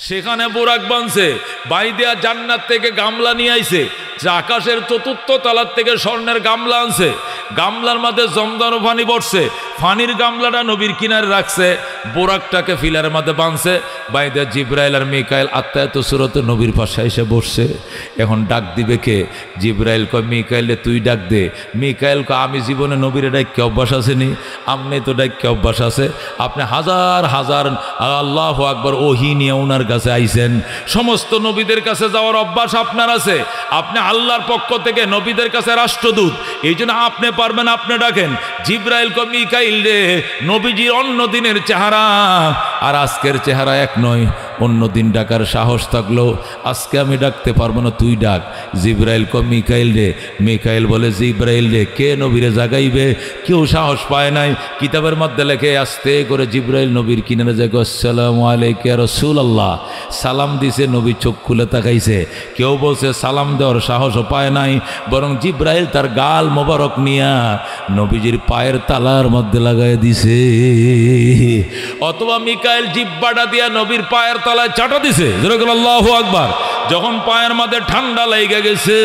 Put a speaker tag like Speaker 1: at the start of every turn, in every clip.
Speaker 1: সেখানে বুরাক বানছে, বাইদিয়া জান্নাত থেকে গামলা নিয়ে আইছে, আকাশের চতুর্থ তলার থেকে স্বর্ণের গামলা আনছে, গামলার মধ্যে জমজম পানি পড়ছে, পানির গামলাটা নবীর কিনারে রাখছে, বোরাকটাকে ফিলারের মধ্যে বাঁধছে। বাইদা জিব্রাইল আর মিকাইল আত্মায়ত সুরতে নবীর পাশে এসে বসছে। এখন ডাক দিবে কে? জিব্রাইল কয় মিকাইলে তুই ডাক দে। মিকাইল কয় আমি জীবনে নবীর ডাক্যে অভ্যাস আসেনি, আপনি তো ডাক্যে অভ্যাস আছে, আপনি হাজার হাজার আল্লাহু আকবার ওহী নিয়ে ওনার কাছে আইছেন, সমস্ত নবীদের কাছে যাওয়ার অভ্যাস আপনার আছে, আপনি আল্লাহর পক্ষ থেকে নবীদের কাছে রাষ্ট্রদূত, এই জন্য আপনি পারবেন, আপনি ডাকেন। জিব্রাইল কয় মিকাইল রে, নবীজির অন্য দিনের চেহারা আর আজকের চেহারা এক নয়, অন্য দিন ডাকার সাহস থাকলো আজকে আমি ডাকতে পারবো না, তুই ডাক। জিব্রাইল কয় মিকাইল রে। মিকাইল বলে জিব্রাইল রে, কে নবীরে জাগাইবে? কেউ সাহস পায় নাই। কিতাবের মধ্যে লেখে আস্তে করে জিব্রাইল নবীর কিনারে যায়, আসসালামু আলাইকা ইয়া রাসূলুল্লাহ, সালাম দিছে, নবী চোখ খুলে তাকাইছে। কেউ বলছে সালাম দেওয়ার সাহসও পায় নাই, বরং জিব্রাইল তার গাল মোবারক নিয়া নবীজির পায়ের তালার মধ্যে লাগাই দিছে, অথবা মিকাইল জিব্বাটা দিয়া নবীর পায়ের তলায় চাটা দিছে। আল্লাহু আকবার। যখন পায়ের মধ্যে ঠান্ডা লেগে গেছে,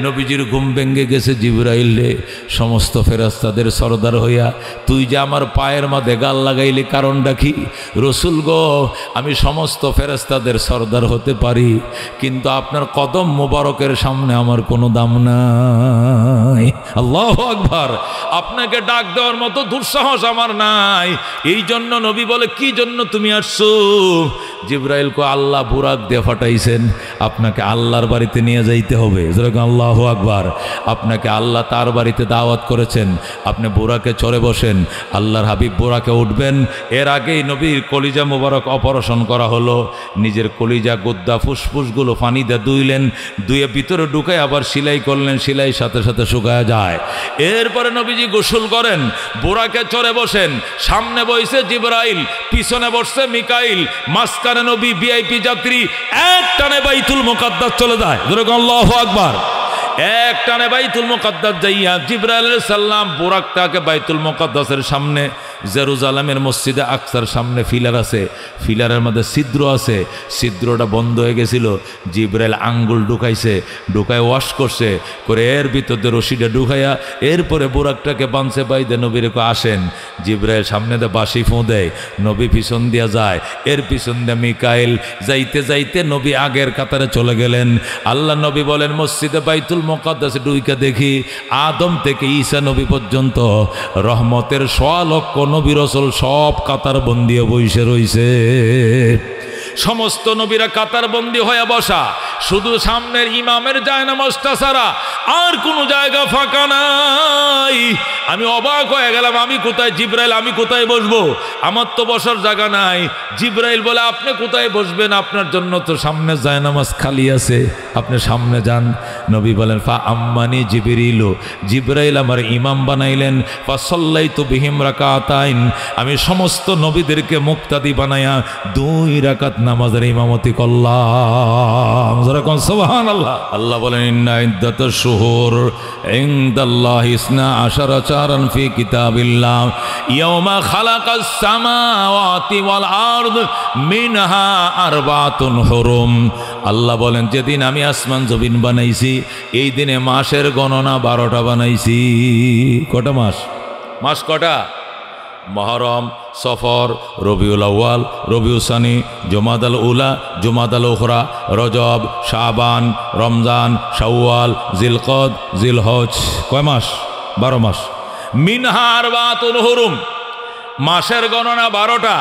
Speaker 1: নবীজির ঘুম ভেঙে গেছে। জিব্রাইল রে, সমস্ত ফেরেশতাদের সরদার হইয়া তুই যে আমার পায়ের মধ্যে গাল লাগাইলি, কারণটা কি? রসুল গো, আমি সমস্ত ফেরেশতাদের সরদার হতে পারি, কিন্তু আপনার কদম মোবারকের সামনে আমার কোনো দাম নাই। আল্লাহু আকবার। আপনাকে ডাক দেওয়ার মতো দুঃসাহস আমার নাই। এই জন্য নবী বলে, কি জন্য তুমি আসছো? জিব্রাইল কো, আল্লাহ বুরাক দিয়ে ফাটাইছেন, আপনাকে আল্লাহর বাড়িতে নিয়ে যাইতে হবে। আল্লাহু আকবার। আপনাকে আল্লাহ তার বাড়িতে দাওয়াত করেছেন, আপনি বুরাকে চড়ে বসেন, আল্লাহর হাবিব বুরাকে উঠবেন। এর আগেই নবীর কলিজা মোবারক অপারেশন করা হলো, নিজের কলিজা গোদ্দা ফুসফুসগুলো পানি দিয়ে ধুইলেন, ধুয়ে ভিতরে ঢুকায় আবার সেলাই করলেন, সেলাই সাথে সাথে শুকায় যায়। এরপরে নবীজি গোসল করেন, বুরাকে চড়ে বসেন, সামনে বসে জিব্রাইল, পিছনে বসছে মিকাইল, মাঝখানে নবী ভিআইপি যাত্রী, এক টানে বাইতুল মুকাদ্দাস চলে যায়। আল্লাহু আকবার। এক টানে বাইতুল মুকাদ্দাস যাইয়া জিব্রাইল আলাইহিস সালাম বুরাকটাকে বাইতুল মুকাদ্দাসের সামনে, জেরুজালেমের মসজিদে আকসার সামনে ফিলার আছে, ফিলারের মধ্যে ছিদ্র আছে, ছিদ্রটা বন্ধ হয়ে গেছিল। জিব্রাইল আঙ্গুল ঢুকাইছে, ঢুকায় ওয়াশ করছে, করে এর ভিতরে রশিটা ঢুকাইয়া এরপরে বুরাকটাকে বাঁধছে, বাইদে নবীর আসেন। জিব্রাইল সামনে দিয়ে বাঁশি ফোঁ দেয়, নবী পিছন দিয়া যায়, এর পিছন দিয়ে মিকাইল, যাইতে যাইতে নবী আগের কাতারে চলে গেলেন। আল্লাহ নবী বলেন, মসজিদে বাইতুল মুকাদ্দাসে ঢুইকা দেখি আদম থেকে ঈসা নবী পর্যন্ত রহমতের 100 লক্ষ নবী রাসূল সব কাতার বন্দি বসে রইছে। সমস্ত নবীরা কাতার বন্দি হয়ে বসা, শুধু সামনের ইমামের জায়নামাজটা ছাড়া আর কোনো জায়গা ফাঁকা নাই। আমি অবাক হয়ে গেলাম, আমি কোথায়? জিব্রাইল, আমি কোথায় বসবো? আমার তো বসার জায়গা নাই। জিব্রাইল বলে, আপনি কোথায় বসবেন? আপনার জন্য তো সামনে জায়নামাজ খালি আছে, আপনি সামনে যান। নবী বলেন, ফা আম্মানি জিবরিল, জিব্রাইল আমার ইমাম বানাইলেন, ফা সাল্লাইতু বিহিম রাকাতাইন, আমি সমস্ত নবীদেরকে মুক্তাদি বানায়া 2 রাকাত নামাজের ইমামতি করলাম। যারা কোন সুবহানাল্লাহ। আল্লাহ বলেন, ইন্না ইদ্দাতাশ শুহুর ইনদাল্লাহি 12 শাহরান ফি কিতাবিল্লাহ ইয়াওমা খালাকাস সামাওয়াতি ওয়াল আরদ মিনহা আরবাতুন হুরুম। আল্লাহ বলেন, যেদিন আমি আসমান জমিন বানাইছি, এই দিনে মাসের গণনা 12টা বানাইছি। কটা মাস? মাস কটা? মুহররম, সফর, রবিউল আউয়াল, রবিউল সানি, জুমাদাল উলা, জুমাদাল উখরা, রজব, শাবান, রমজান, শাওয়াল, জিলকদ, জিলহজ। কয় মাস? 12 মাস। মিনহা আরবাতুন হুরুম, মাসের গণনা 12টা।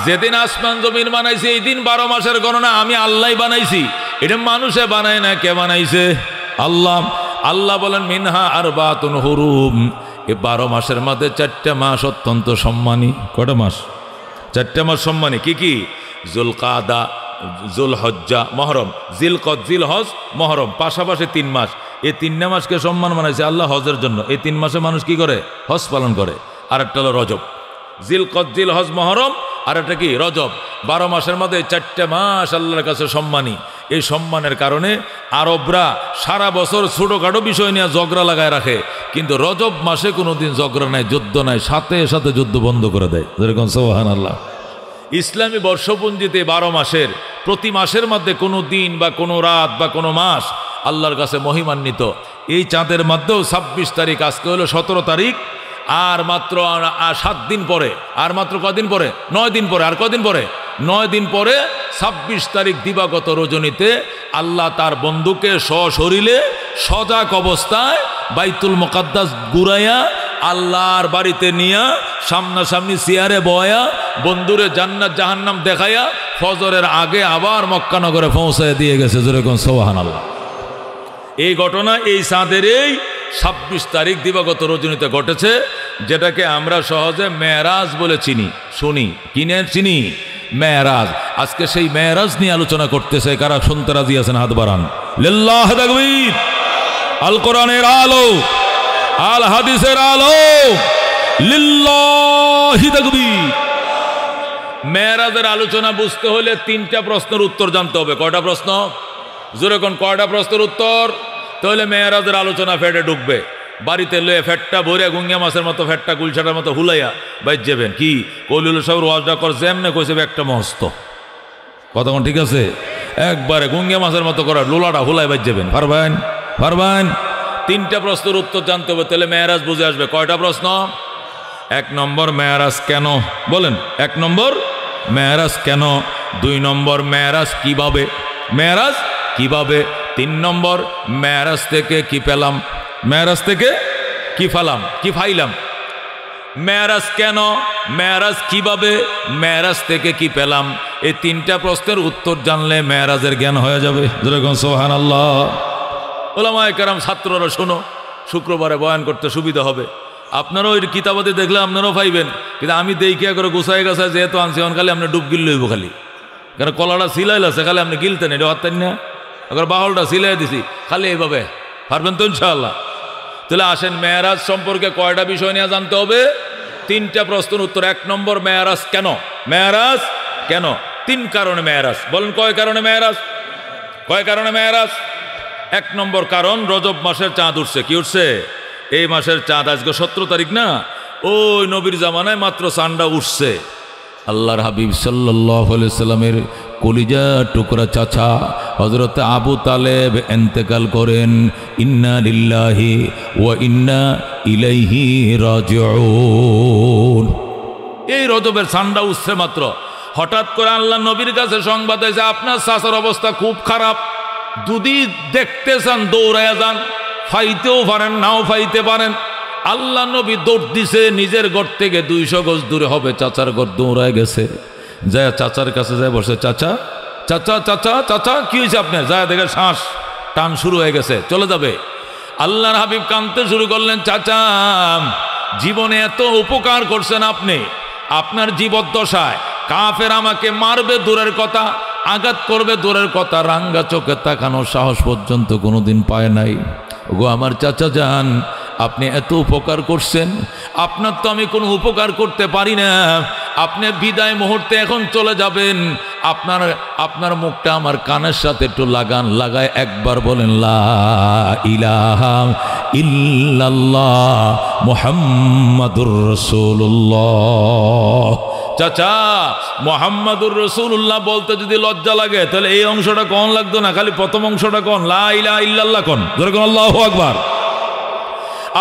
Speaker 1: যেদিন আসমান জমিন বানাইছি, এই দিন 12 মাসের গণনা আমি আল্লাহ বানাইছি। এটা মানুষে বানায় না, কে বানাইছে? আল্লাহ। আল্লাহ বলেন, মিনহা আরবাতুন হুরুম, এই 12 মাসের মধ্যে 4টা মাস অত্যন্ত সম্মানী। কটা মাস? 4টা মাস সম্মানী। কি কি? জুলকাদা, জুলহজ্জা, মহরম, জিলকদ, জিলহজ, মহরম, পাশাপাশি 3 মাস। এই 3 মাসকে সম্মান বানাইছে আল্লাহ হজের জন্য। এই 3 মাসে মানুষ কি করে? হজ পালন করে। আর একটা হলো রজব, জিলকদ, জিলহজ, মহরম, আর একটা কি? রজব। 12 মাসের মধ্যে 4টা মাস আল্লাহর কাছে সম্মানী। এই সম্মানের কারণে আরবরা সারা বছর ছোটোখাটো বিষয় নিয়ে ঝগড়া লাগায় রাখে, কিন্তু রজব মাসে কোনোদিন ঝগড়া নাই, যুদ্ধ নাই, সাথে সাথে যুদ্ধ বন্ধ করে দেয়। যেরকম সুবহানাল্লাহ। ইসলামী বর্ষপঞ্জিতে 12 মাসের প্রতি মাসের মধ্যে কোনো দিন বা কোনো রাত বা কোনো মাস আল্লাহর কাছে মহিমান্বিত। এই চাঁদের মধ্যেও 26 তারিখ, আজকে হলো 17 তারিখ, আর মাত্র 7 দিন পরে, আর মাত্র কদিন পরে, 9 দিন পরে, আর কদিন পরে, 9 দিন পরে 26 তারিখ দিবাগত রজনীতে আল্লাহ তার বন্ধুকে সশরীরে সজাগ অবস্থায় বাইতুল মুকাদ্দাস ঘুরাইয়া আল্লাহর বাড়িতে নিয়া সামনাসামনি চেয়ারে বয়া বন্ধুরে জান্নাত জাহান্নাম দেখাইয়া ফজরের আগে আবার মক্কা নগরে পৌঁছায় দিয়ে গেছে। যেরকম সুবহানাল্লাহ। এই ঘটনা এই চাঁদের এই 26 তারিখ দিবাগত রজনীতে ঘটেছে, যেটাকে আমরা সহজে মেরাজ বলে শুনি চিনি মেরাজ। আজকে সেই মেরাজ নিয়ে আলোচনা করতেছে। কারা শুনতে রাজি আছেন? হাত বাড়ান। লিল্লাহি তাকবীর। আল কোরআনের আলো, আল হাদিসের আলো, লিল্লাহি তাকবীর। মেরাজের আলোচনা বুঝতে হলে 3টা প্রশ্নের উত্তর জানতে হবে। কয়টা প্রশ্ন? জোরে কোন কয়টা প্রশ্নের উত্তর? তাহলে মেরাজের আলোচনা ফেটে ঢুকবে। বাড়িতে লয়ে ফেটটা ভরে গুঙ্গা মাছের মতো ফেটটা গুলছাটার মতো হুলাইয়া বাইর যাবেন। কি কলিল সাহেব ওয়াজটা করছে এমনি কইছে একটা মস্ত কথা কোন ঠিক আছে? একবারে গুঙ্গা মাছের মতো করে লোলাটা হুলাই বাইর যাবেন। পারবেন? পারবেন? 3টা প্রশ্নের উত্তর জানতে হবে, তাহলে মেরাজ বুঝে আসবে। কয়টা প্রশ্ন? 1 নম্বর মেরাজ কেন? বলেন। 1 নম্বর মেরাজ কেন? 2 নম্বর মেরাজ কিভাবে? মেরাজ কিভাবে? 3 নম্বর মেরাজ থেকে কি পেলাম? মেরাজ থেকে কি পেলাম? কি পাইলাম? মেরাজ কেন, মেরাজ কিভাবে, মেরাজ থেকে কি পেলাম? এই 3টা প্রশ্নের উত্তর জানলে মেরাজের জ্ঞান হয়ে যাবে। যেরকম সুবহানাল্লাহ। ওলামায়ে কেরাম, ছাত্ররা শোনো, শুক্রবারে বয়ান করতে সুবিধা হবে। আপনারাও ওই কিতাবাতে দেখলে আপনারাও পাইবেন, কিন্তু আমি দেখিয়া করে গুছাই গাছায় যেহেতু আনছি এখন খালি আপনি ডুব গিল লইব খালি, কারণ কলাটা সিলাইল আছে খালি আপনি গিলতেন, এটা পারতেন না। এখন বাহলটা সিলাই দিছি খালি এইভাবে, পারবেন তো ইনশাআল্লাহ? তাহলে আসেন, মেরাজ সম্পর্কে কয়টা বিষয় নিয়ে জানতে হবে? 3টা প্রশ্নের উত্তর। 1 নম্বর মেরাজ কেন? মেরাজ কেন? 3 কারণে মেরাজ। বলেন কয় কারণে মেরাজ? কয় কারণে মেরাজ? 1 নম্বর কারণ, রজব মাসের চাঁদ উঠছে। কি উঠছে? এই মাসের চাঁদ। আজকে 17 তারিখ না? ওই নবীর জামানায় মাত্র চাঁদটা উঠছে। আল্লাহর হাবিব সাল্লাল্লাহু আলাইহি সাল্লামের কলিজা টুকরা চাচা হযরত আবু তালেব ইন্তেকাল করেন। ইন্না লিল্লাহি ওয়া ইন্না ইলাইহি রাজিউন। এই রজবের চাঁদটা উঠছে মাত্র, হঠাৎ করে আল্লাহ নবীর কাছে সংবাদ এসে, আপনার চাচার অবস্থা খুব খারাপ, যদি দেখতে চান দৌড়াইয়া যান, ফাইতেও পারেন নাও ফাইতে পারেন। আল্লাহ নবী দৌড় দিছে, নিজের ঘর থেকে 200 গজ দূরে হবে চাচার ঘর, দৌড়ায় গেছে, যায় চাচার কাছে যায় বসে, চাচা চাচা চাচা চাচা কি হয়েছে আপনার? যায় দেখে শ্বাস টান শুরু হয়ে গেছে, চলে যাবে। আল্লাহর হাবিব কাঁদতে শুরু করলেন, চাচা জীবনে এত উপকার করছেন আপনি, আপনার জীবদ্দশায় কাফের আমাকে মারবে দূরের কথা, আঘাত করবে দূরের কথা, রাঙ্গা চোখে তাকানোর সাহস পর্যন্ত কোনোদিন পায় নাই। ওগো আমার চাচা যান, আপনি এত উপকার করছেন, আপনার তো আমি কোনো উপকার করতে পারি না, আপনি বিদায় মুহূর্তে এখন চলে যাবেন, আপনার মুখটা আমার কানের সাথে একটু লাগান, লাগায় একবার বলেন লা ইলাহা ইল্লাল্লাহ মুহাম্মাদুর রাসূলুল্লাহ। চাচা মুহাম্মাদুর রাসূলুল্লাহ বলতে যদি লজ্জা লাগে, তাহলে এই অংশটা কোন লাগতো না, খালি প্রথম অংশটা কোন, লা ইলাহা ইল্লাল্লাহ কোন, জোরে কোন আল্লাহু আকবার।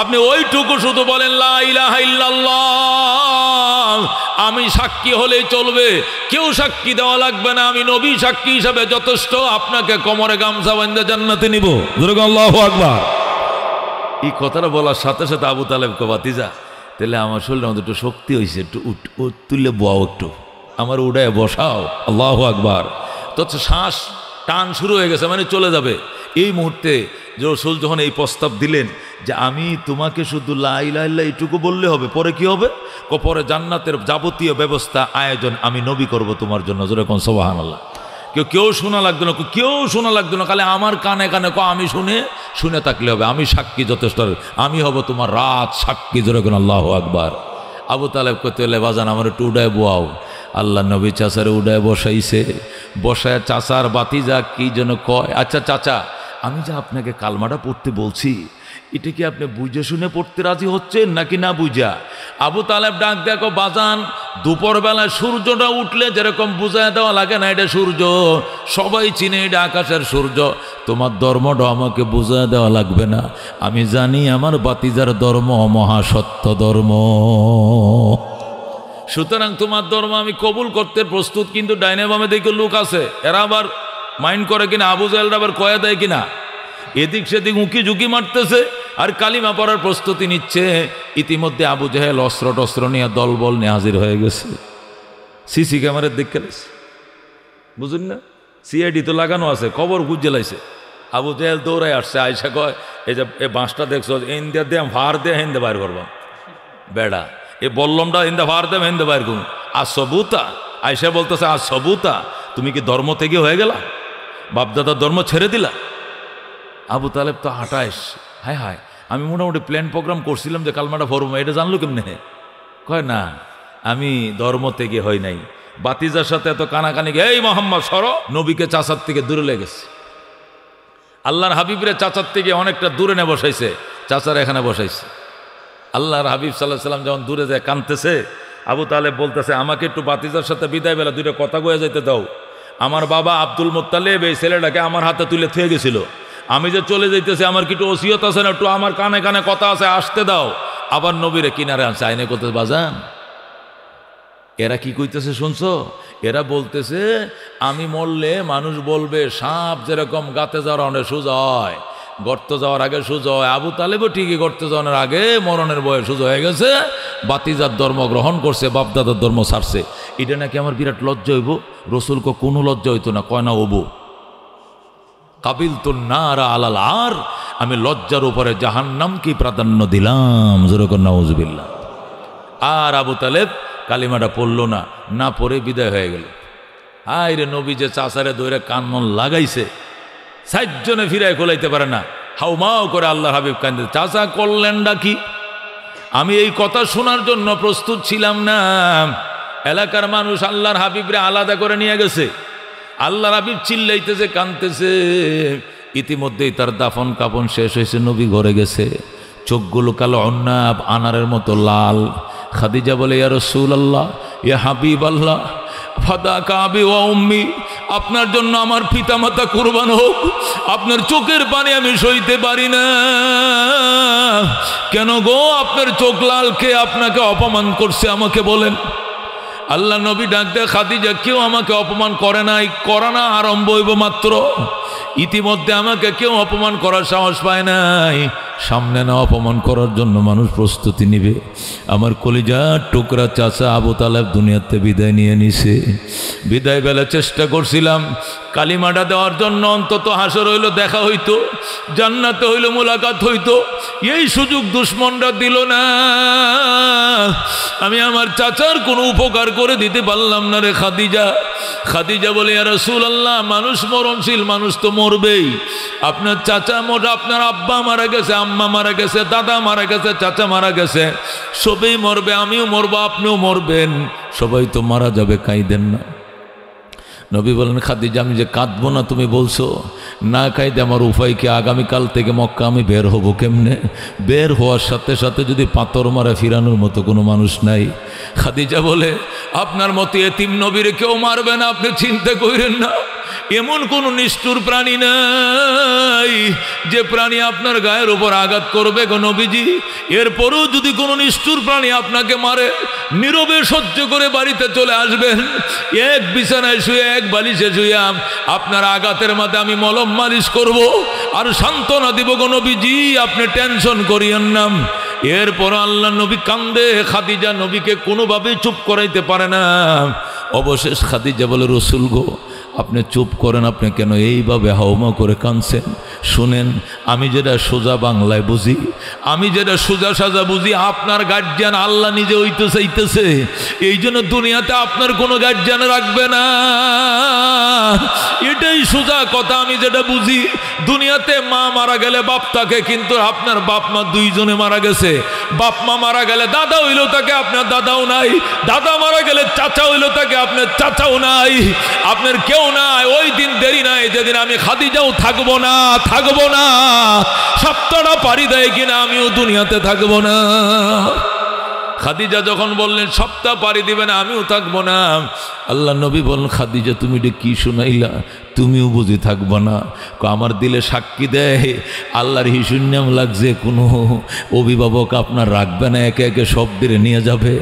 Speaker 1: আপনি ওইটুকু শুধু বলেন লা ইলাহা ইল্লাল্লাহ, আমি সাক্ষী হলেই চলবে, কেউ সাক্ষী দেওয়া লাগবে না, আমি নবী সাক্ষী হিসাবে যথেষ্ট, আপনাকে কোমরে গামছা বাঁধে জান্নাতে নিব, জোরে কোন আল্লাহু আকবার। এই কথাটা বলার সাথে সাথে আবু তালেব কো, ভাতিজা তাহলে আমার শরীরের মধ্যে একটু শক্তি হয়েছে, একটু তুললে বও, একটু আমার উড়ায় বসাও, আল্লাহু আকবার। তো শ্বাস টান শুরু হয়ে গেছে, মানে চলে যাবে। এই মুহূর্তে রাসূল যখন এই প্রস্তাব দিলেন যে আমি তোমাকে শুধু লা ইলাহা ইল্লাল্লাহ এইটুকু বললে হবে, পরে কি হবে? পরে জান্নাতের যাবতীয় ব্যবস্থা আয়োজন আমি নবী করব তোমার জন্য, যেরকম সুবহানাল্লাহ। কেউ শোনা লাগতো না, কেউ শোনা লাগতো না, খালি আমার কানে কানে আমি শুনে থাকলে হবে, আমি সাক্ষী যথেষ্ট, আমি হব তোমার রাত সাক্ষী, যেরকম আল্লাহু আকবার। আবু তালেব কইতে হলে, বাজান আমার একটু উডায় বোয়াও। আল্লাহ নবী চাচারে উডায় বসাইছে, বসায় চাচার বাতিজা কি যেন কয়, আচ্ছা চাচা আমি যে আপনাকে কালমাটা পড়তে বলছি, এটা কি আপনি বুঝে শুনে পড়তে রাজি হচ্ছেন নাকি না বুঝা? আবু তালেব ডাক দেখো বাজান, দুপুরবেলায় সূর্যটা উঠলে যেরকম বুঝায় দেওয়া লাগে না এটা সূর্য, সবাই চিনে এটা আকাশের সূর্য, তোমার ধর্মটা আমাকে বুঝায় দেওয়া লাগবে না, আমি জানি আমার বাতিজার ধর্ম মহাসত্য ধর্ম, সুতরাং তোমার ধর্ম আমি কবুল করতে প্রস্তুত। কিন্তু ডাইনে বামে দেখে লোক আছে, এরা আবার মাইন্ড করে কিনা, আবু জাহেলরা আবার কয়া দেয় কিনা, এদিক সেদিক উঁকি ঝুঁকি মারতেছে আর কালিমা পড়ার প্রস্তুতি নিচ্ছে। ইতিমধ্যে আবু জাহেল অস্ত্র টস্ত্র নিয়ে দলবল নিয়ে হাজির হয়ে গেছে। সিসি ক্যামেরার দিক খেলেছে, বুঝুন না, সিআইডি তো লাগানো আছে, খবর গুজে লাইছে। আবু জাহেল দৌড়ায় আসছে, আয়সা কয় এই যে এই বাঁশটা দেখছো, ইন্দিয়া দিয়ে ভার দিয়ে হিন্দে বাইর করবাম বেড়া, এ বললমটা হিন্দে ভার দেব হিন্দে বাইর করুন। আর সবুতা আয়সা বলতেছে, আর সবুতা তুমি কি ধর্ম থেকে হয়ে গেলা, বাপদাদার ধর্ম ছেড়ে দিলা? আবু তালেব তো হাঁটাইস, হায় হায় আমি মোটামুটি প্ল্যান প্রোগ্রাম করছিলাম যে কালমাটা ফরম, এটা জানলো কেমনে? কয় না আমি ধর্ম থেকে হই নাই, বাতিজার সাথে এত কানাকানি, এই মোহাম্মদ সর, নবীকে চাচার থেকে দূরে লেগেছে, আল্লাহর হাবিবরে চাচার থেকে অনেকটা দূরে নে বসাইছে, চাচার এখানে বসাইছে। আল্লাহর হাবিব সাল্লাহ সাল্লাম যখন দূরে যায় কাঁদতেছে, আবু তালেব বলতেছে আমাকে একটু বাতিজার সাথে বিদায় বেলা দুইটা কথা কয়ে যেতে দাও, আমার বাবা আব্দুল মুত্তালিব এই ছেলেটাকে আমার হাতে তুলে থুয়ে গেছিল, আমি যে চলে যাইতেছি আমার কি একটু ওসিয়ত আছে না, একটু আমার কানে কানে কথা আছে, আসতে দাও। আবার নবীরে কিনারে আনছে, আইনে করতে বাজান। এরা কি কইতেছে শুনছো? এরা বলতেছে আমি মরলে মানুষ বলবে সাপ যেরকম গাতে যাওয়ার অনেক সোজা হয়, গর্ত যাওয়ার আগে সোজা হয়, আবু তালেবও ঠিকই গর্তে যাওয়ার আগে মরণের বয়ে সোজা হয়ে গেছে, বাতিজার ধর্ম গ্রহণ করছে, বাপদাদার ধর্ম ছাড়ছে। এটা নাকি আমার বিরাট লজ্জা হইব, রসুলকে কোনো লজ্জা হইতো না, কয় না ওবো কাবিল তো না আলাল, আর আমি লজ্জার উপরে জাহান্নামকে প্রাধান্য দিলাম, যেরকম নাউজুবিল্লাহ। আর আবু তালেব কালিমাটা পড়লো না, না পড়ে বিদায় হয়ে গেল। আয় রে নবী যে চাচারে দৈরে কানমন লাগাইছে, 60 জনে ফিরায় খোলাইতে পারে না, হাউমাও করে আল্লাহ হাবিব কান্দে, চাচা করলেন ডাকি। আমি এই কথা শোনার জন্য প্রস্তুত ছিলাম না। এলাকার মানুষ আল্লাহর হাবিবরে আলাদা করে নিয়ে গেছে, আল্লাহর হাবিব চিল্লাইতেছে কাঁদতেছে। ইতিমধ্যেই তার দাফন কাফন শেষ হয়েছে, নবী ঘরে গেছে, চোখগুলো কালো অন্নাব আনারের মতো লাল। খাদিজা বলে ইয়া রাসূলুল্লাহ, ইয়া হাবিব আল্লাহ, ফাদাকা আবি ওয়া উম্মি, আপনার জন্য আমার পিতামাতা কুরবান হোক, আপনার চোখের পানি আমি সইতে পারি না। কেন গো, আপনার চোখ লাল, কে আপনাকে অপমান করছে আমাকে বলেন। আল্লাহ নবী ডাক দেয়, খাদিজা কেউ আমাকে অপমান করে নাই, করা না আরম্ভ হইব মাত্র। ইতিমধ্যে আমাকে কেউ অপমান করার সাহস পায় নাই, সামনে না অপমান করার জন্য মানুষ প্রস্তুতি নিবে। আমার কলিজার টুকরা চাচা আবু তালেব দুনিয়াতে বিদায় নিয়ে নিছে। বিদায় বেলা চেষ্টা করছিলাম কালিমাটা দেওয়ার জন্য, অন্তত হাসর হইল দেখা হইতো, জান্নাতে হইল মোলাকাত হইতো, এই সুযোগ দুশ্মনরা দিল না। আমি আমার চাচার কোনো উপকার করে দিতে পারলাম না রে খাদিজা। খাদিজা বলে ইয়া রাসূলুল্লাহ, মানুষ মরণশীল, মানুষ তো মরবেই। আপনার চাচা আপনার আব্বা মারা গেছে, আম্মা মারা গেছে, দাদা মারা গেছে, চাচা মারা গেছে, সবাই মরবে, আমিও মরবো, আপনিও মরবেন, সবাই তো মারা যাবে, কাঁদেন না। নবী বলেন, খাদিজা আমি যে কাঁদবো না তুমি বলছো, না কাঁদে আমার উপায় কি? আগামীকাল থেকে মক্কা আমি বের হব কেমনে? বের হওয়ার সাথে সাথে যদি পাথর মারা ফিরানোর মতো কোনো মানুষ নাই। খাদিজা বলে, আপনার মতো এতিম নবীরে কেউ মারবে না, আপনি চিন্তা করেন না। এমন কোন নিষ্ঠুর প্রাণী নাই যে প্রাণী আপনার গায়ের উপর আঘাত করবে গো নবীজি। এরপরও যদি কোনো নিষ্ঠুর প্রাণী আপনাকে মারে, নীরবে সহ্য করে বাড়িতে চলে আসবেন, এক বিছানায় শুয়ে এক বালিশে শুয়ে আপনার আঘাতের মাঝে আমি মলম মালিশ করব আর সান্ত্বনা দিব গো নবীজি, আপনি টেনশন করিয়েন না। এরপর আল্লাহ নবী কান্দে, খাদিজা নবীকে কোনোভাবে চুপ করাইতে পারে না। অবশেষ খাদিজা বলে, রসুল গো আপনি চুপ করেন, আপনি কেন এইভাবে হাওমা করে কাঁদছেন? শুনেন, আমি যেটা সোজা বাংলায় বুঝি, আমি যেটা সোজা সাজা বুঝি, আপনার গার্জিয়ান আল্লাহ নিজে হইতে চাইতেছে, এই জন্য দুনিয়াতে আপনার কোনো গার্জিয়ান রাখবে না, এটাই সোজা কথা। আমি যেটা বুঝি, দুনিয়াতে মা মারা গেলে বাপ থাকে, কিন্তু আপনার বাপ মা দুইজনে মারা গেছে। বাপ মা মারা গেলে দাদা হইলেও তাকে, আপনার দাদাও নাই। দাদা মারা গেলে চাচা হইলেও তাকে, আপনার চাচাও নাই। আপনার কেউ নাই। ওই দিন দেরি নাই, নেয়, যেদিন আমি খাদিজাও থাকবো না, থাকবো না, সপ্তাহটা পাড়ি দেয় কিনা আমিও দুনিয়াতে থাকবো না। খাদিজা যখন বললেন সপ্তাহ পাড়ি দিবে না, আমিও থাকবো না, আল্লাহ নবী বললেন খাদিজা তুমি এটা কি শুনাইলা, তুমিও বুঝি থাকবো না? আমার দিলে সাক্ষী দেয় আল্লাহর হিসুন্নাম লাগছে, কোনো অভিভাবক আপনার রাখবে না, একে একে সব দিলে নিয়ে যাবে।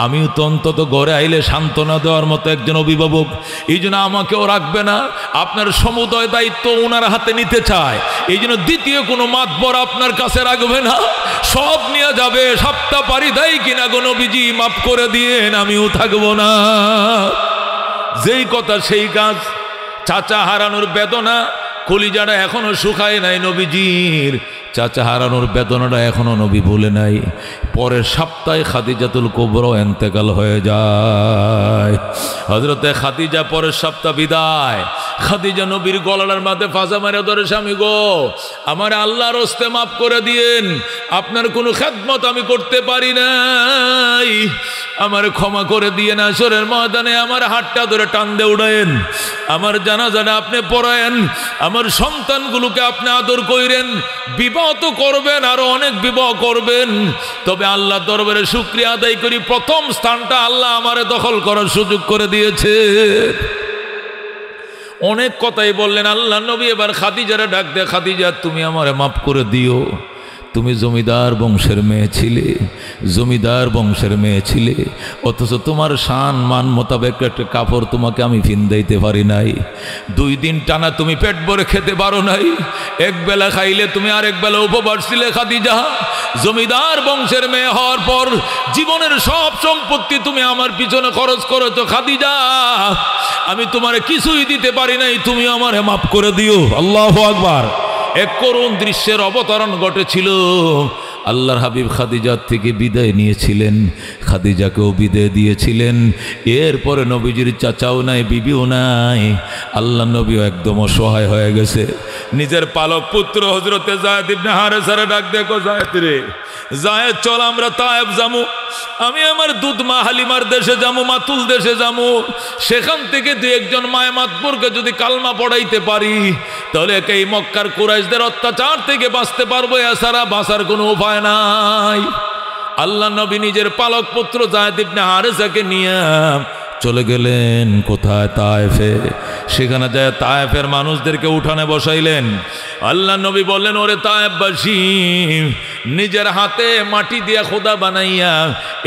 Speaker 1: আমিও তো অন্তত ঘরে আইলে সান্ত্বনা দেওয়ার মতো একজন অভিভাবক, এই জন্য আমাকেও রাখবে না। আপনার সমুদয় দায়িত্ব ওনার হাতে নিতে চায়, এই জন্য দ্বিতীয় কোনো মাতবর আপনার কাছে রাখবে না, সব নিয়ে যাবে। সপ্তাহ পাড়ি দেয় কিনা গো নবীজি, মাফ করে দিয়েন, আমিও থাকবো না। যেই কথা সেই কাজ। চাচা হারানোর বেদনা, কলিজাটা এখনো শুকায় নাই নবীজির। চাচা হারানোর বেদনাটা এখনো নবী ভুলে নাই। পরের সপ্তাহে খাদিজাতুল কুবরা ইন্তেকাল হয়ে যায়। হযরতে খাদিজা পরের সপ্তাহ বিদায়। খাদিজা নবীর গলার মাঝে ফাঁসা মেরে ধরে, স্বামী গো আমার আল্লাহর হস্তে মাফ করে দিয়েন, আপনার কোনো খেদমত আমি করতে পারি নাই, আমার ক্ষমা করে দিয়ে না। আসরের ময়দানে আমার হাতটা ধরে টান দিয়ে উড়ায়েন, আমার জানাজাটা আপনি পড়ায়েন, আমার সন্তানগুলোকে আপনি আদর কইরেন। বিবাহ তো করবেন, আরো অনেক বিবাহ করবেন, তবে আল্লাহ দরবারে শুকরিয়া আদায় করি প্রথম স্থানটা আল্লাহ আমারে দখল করার সুযোগ করে দিয়েছে। অনেক কথাই বললেন আল্লাহ নবী। এবার খাদিজারে ডাক দে, খাদিজা তুমি আমারে মাফ করে দিও, তুমি জমিদার বংশের মেয়ে ছিলে, জমিদার বংশের মেয়ে ছিলে, অথচ তোমার শান মান মোতাবেক একটা কাপড় তোমাকে আমি ফিন্দাইতে পারি নাই। 2 দিন টানা তুমি পেট ভরে খেতে পারো নাই, এক বেলা খাইলে তুমি আরেক বেলা উপবাস ছিলে খাদিজা। জমিদার বংশের মেয়ে হওয়ার পর জীবনের সব সম্পত্তি তুমি আমার পিছনে খরচ করেছো খাদিজা, আমি তোমারে কিছুই দিতে পারি নাই, তুমি আমারে মাফ করে দিও। আল্লাহু আকবার। এক করুণ দৃশ্যের অবতরণ ঘটেছিল। আল্লাহর হাবিব খাদিজার থেকে বিদায় নিয়েছিলেন, খাদিজাকেও বিদায় দিয়েছিলেন। এরপরে নবীজির চাচাও নাই, বিবিও নাই, আল্লাহ নবীও একদম অসহায় হয়ে গেছে। নিজের পালক পুত্র হযরতে যায়েদ ইবনে হারেসারে ডাক দেখো, যায়েদ রে, যায়েদ চল আমরা তায়েফ যামু, আমি আমার দুধ মা হালিমার দেশে যামু, মাতুল দেশে যামু, সেখান থেকে 2-1 মায় মাতবরকে যদি কালমা পড়াইতে পারি তাহলে এই মক্কার কুরাইশদের অত্যাচার থেকে বাঁচতে পারবো, এছাড়া বাঁচার কোনো উপায় নাই। আল্লাহ নবী নিজের পালক পুত্র যায়েদ ইবনে হারেসাকে নিয়ে চলে গেলেন কোথায়? তায়েফে। সেখানে যায় তায়েফের মানুষদেরকে উঠানে বসাইলেন। আল্লাহ নবী বললেন, ওরে তায়েফবাসী, নিজের হাতে মাটি দিয়া খোদা বানাইয়া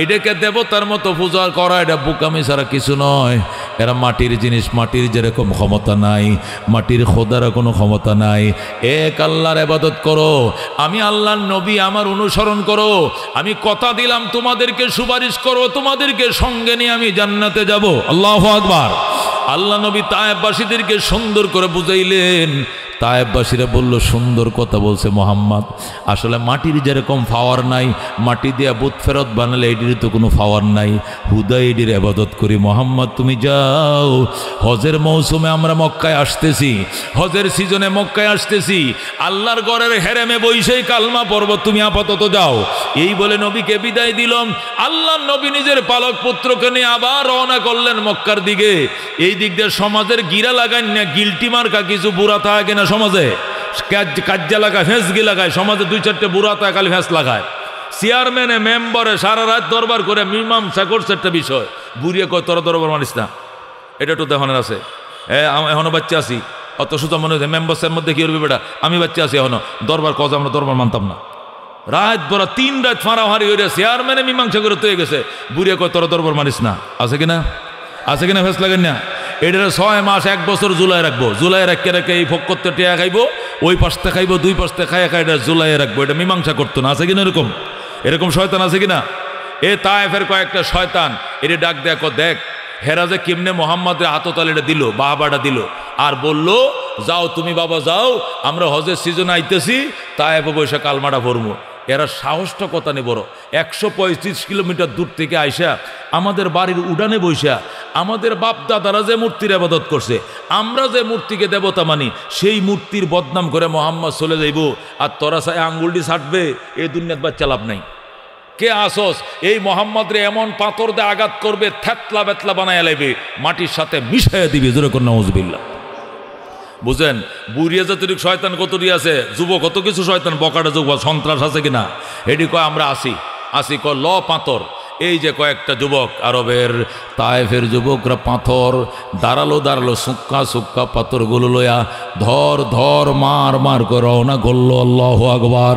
Speaker 1: এটাকে দেবতার মতো পূজা করা, এটা বোকামি ছাড়া কিছু নয়। এরা মাটির জিনিস, মাটির যেরকম ক্ষমতা নাই, মাটির খোদারও কোনো ক্ষমতা নাই। এক আল্লাহর ইবাদত করো, আমি আল্লাহর নবী, আমার অনুসরণ করো, আমি কথা দিলাম তোমাদেরকে সুপারিশ করো, তোমাদেরকে সঙ্গে নিয়ে আমি জান্নাতে যাব। আল্লাহু আকবার। আল্লাহ নবী তায়েফবাসীদেরকে সুন্দর করে বুঝাইলেন। তায়েফবাসীরা বলল, সুন্দর কথা বলছে মোহাম্মদ, আসলে মাটির যেরকম পাওয়ার নাই, মাটি দিয়া বুত ফেরত বানালে এটির তো কোনো পাওয়ার নাই, হুদা এটির ইবাদত করি। মোহাম্মদ তুমি যাও, হজের মৌসুমে আমরা মক্কায় আসতেছি, হজের সিজনে মক্কায় আসতেছি, আল্লাহর ঘরের হেরেমে বৈশাই কালমা পর্ব, তুমি আপাতত যাও। এই বলে নবীকে বিদায় দিলাম। আল্লাহ নবী নিজের পালক পুত্রকে নিয়ে আবার রওনা করলেন মক্কার দিকে। এই দিক দিয়ে সমাজের গিরা লাগান না, গিলটি মার্কা কিছু বুড়া থাকে না সমাজে, কাজ্জা লাগায়, ফেঁসগি লাগায়, সমাজে 2-4টে বুড়া থাকে খালি ফেঁস লাগায়। চেয়ারম্যানে মেম্বারে সারা রাত দরবার করে মীমাংসা করছে একটা বিষয়, বুড়িয়ে কয় তোরা দরবার মানিস না, এটা একটু দেখানোর আছে। এখনো বাচ্চা আছি, অত সুতো মনে হচ্ছে মেম্বার্সের মধ্যে কি করবি বেটা, আমি বাচ্চা আছি এখনো, দরবার কজ আমরা দরবার মানতাম না। রাত বড় 3 রাত ফাঁড়াফাঁড়ি হয়ে চেয়ারম্যানে মীমাংসা করে তৈরি গেছে, বুড়িয়ে কয় তোরা দরবার মানিস না। আছে কিনা? আছে কিনা? ফেস লাগেন না? এটার 6 মাস 1 বছর জুলাই রাখবো, জুলাই রাখতে রেখে এই ফক্করতে টিয়া খাইবো, ওই পাশতে খাইবো, 2 পাশতে খাই খাই, এটা জুলাই রাখবো, এটা মীমাংসা করতো না। আছে কিনা এরকম? এরকম শয়তান আছে কিনা? এ তায়েফের কয়েকটা শয়তান এর ডাক দেখো, দেখ হেরাজে কেমনে মোহাম্মদের হাততালিটা দিল, বাবাটা দিল, আর বলল যাও তুমি বাবা যাও, আমরা হজের সিজন আইতেছি, তায়েফে বৈশা কালমাটা ভরবো। এরা সাহসটা কথা নেই বড়, 135 কিলোমিটার দূর থেকে আইসা আমাদের বাড়ির উডানে বৈশা আমাদের বাপ দাদারা যে মূর্তির ইবাদত করছে, আমরা যে মূর্তিকে দেবতা মানি, সেই মূর্তির বদনাম করে মোহাম্মদ চলে যাইব, আর তোরা চাই আঙ্গুলটি ছাটবে, এই দুনিয়ার বাচ্চা লাভ নাই। কে আসস এই মোহাম্মদরে এমন পাথর দিয়ে আঘাত করবে, থেতলা বেতলা বানায় লাইবে, মাটির সাথে মিশাইয়া দিবে, জোরে করে নাউজুবিল্লাহ। বুঝেন? বুড়িয়া জাতির শয়তান কতটি আছে, যুবক কত কিছু শয়তান, বকাটা যুবক সন্ত্রাস আছে কিনা এটি কয় আমরা আসি কয় ল পাথর। এই যে কয়েকটা যুবক আরবের তায়েফের যুবকরা পাথর দাঁড়ালো সুক্কা পাথরগুলো লইয়া ধর মার করে রওনা করলো। আল্লাহু আকবার।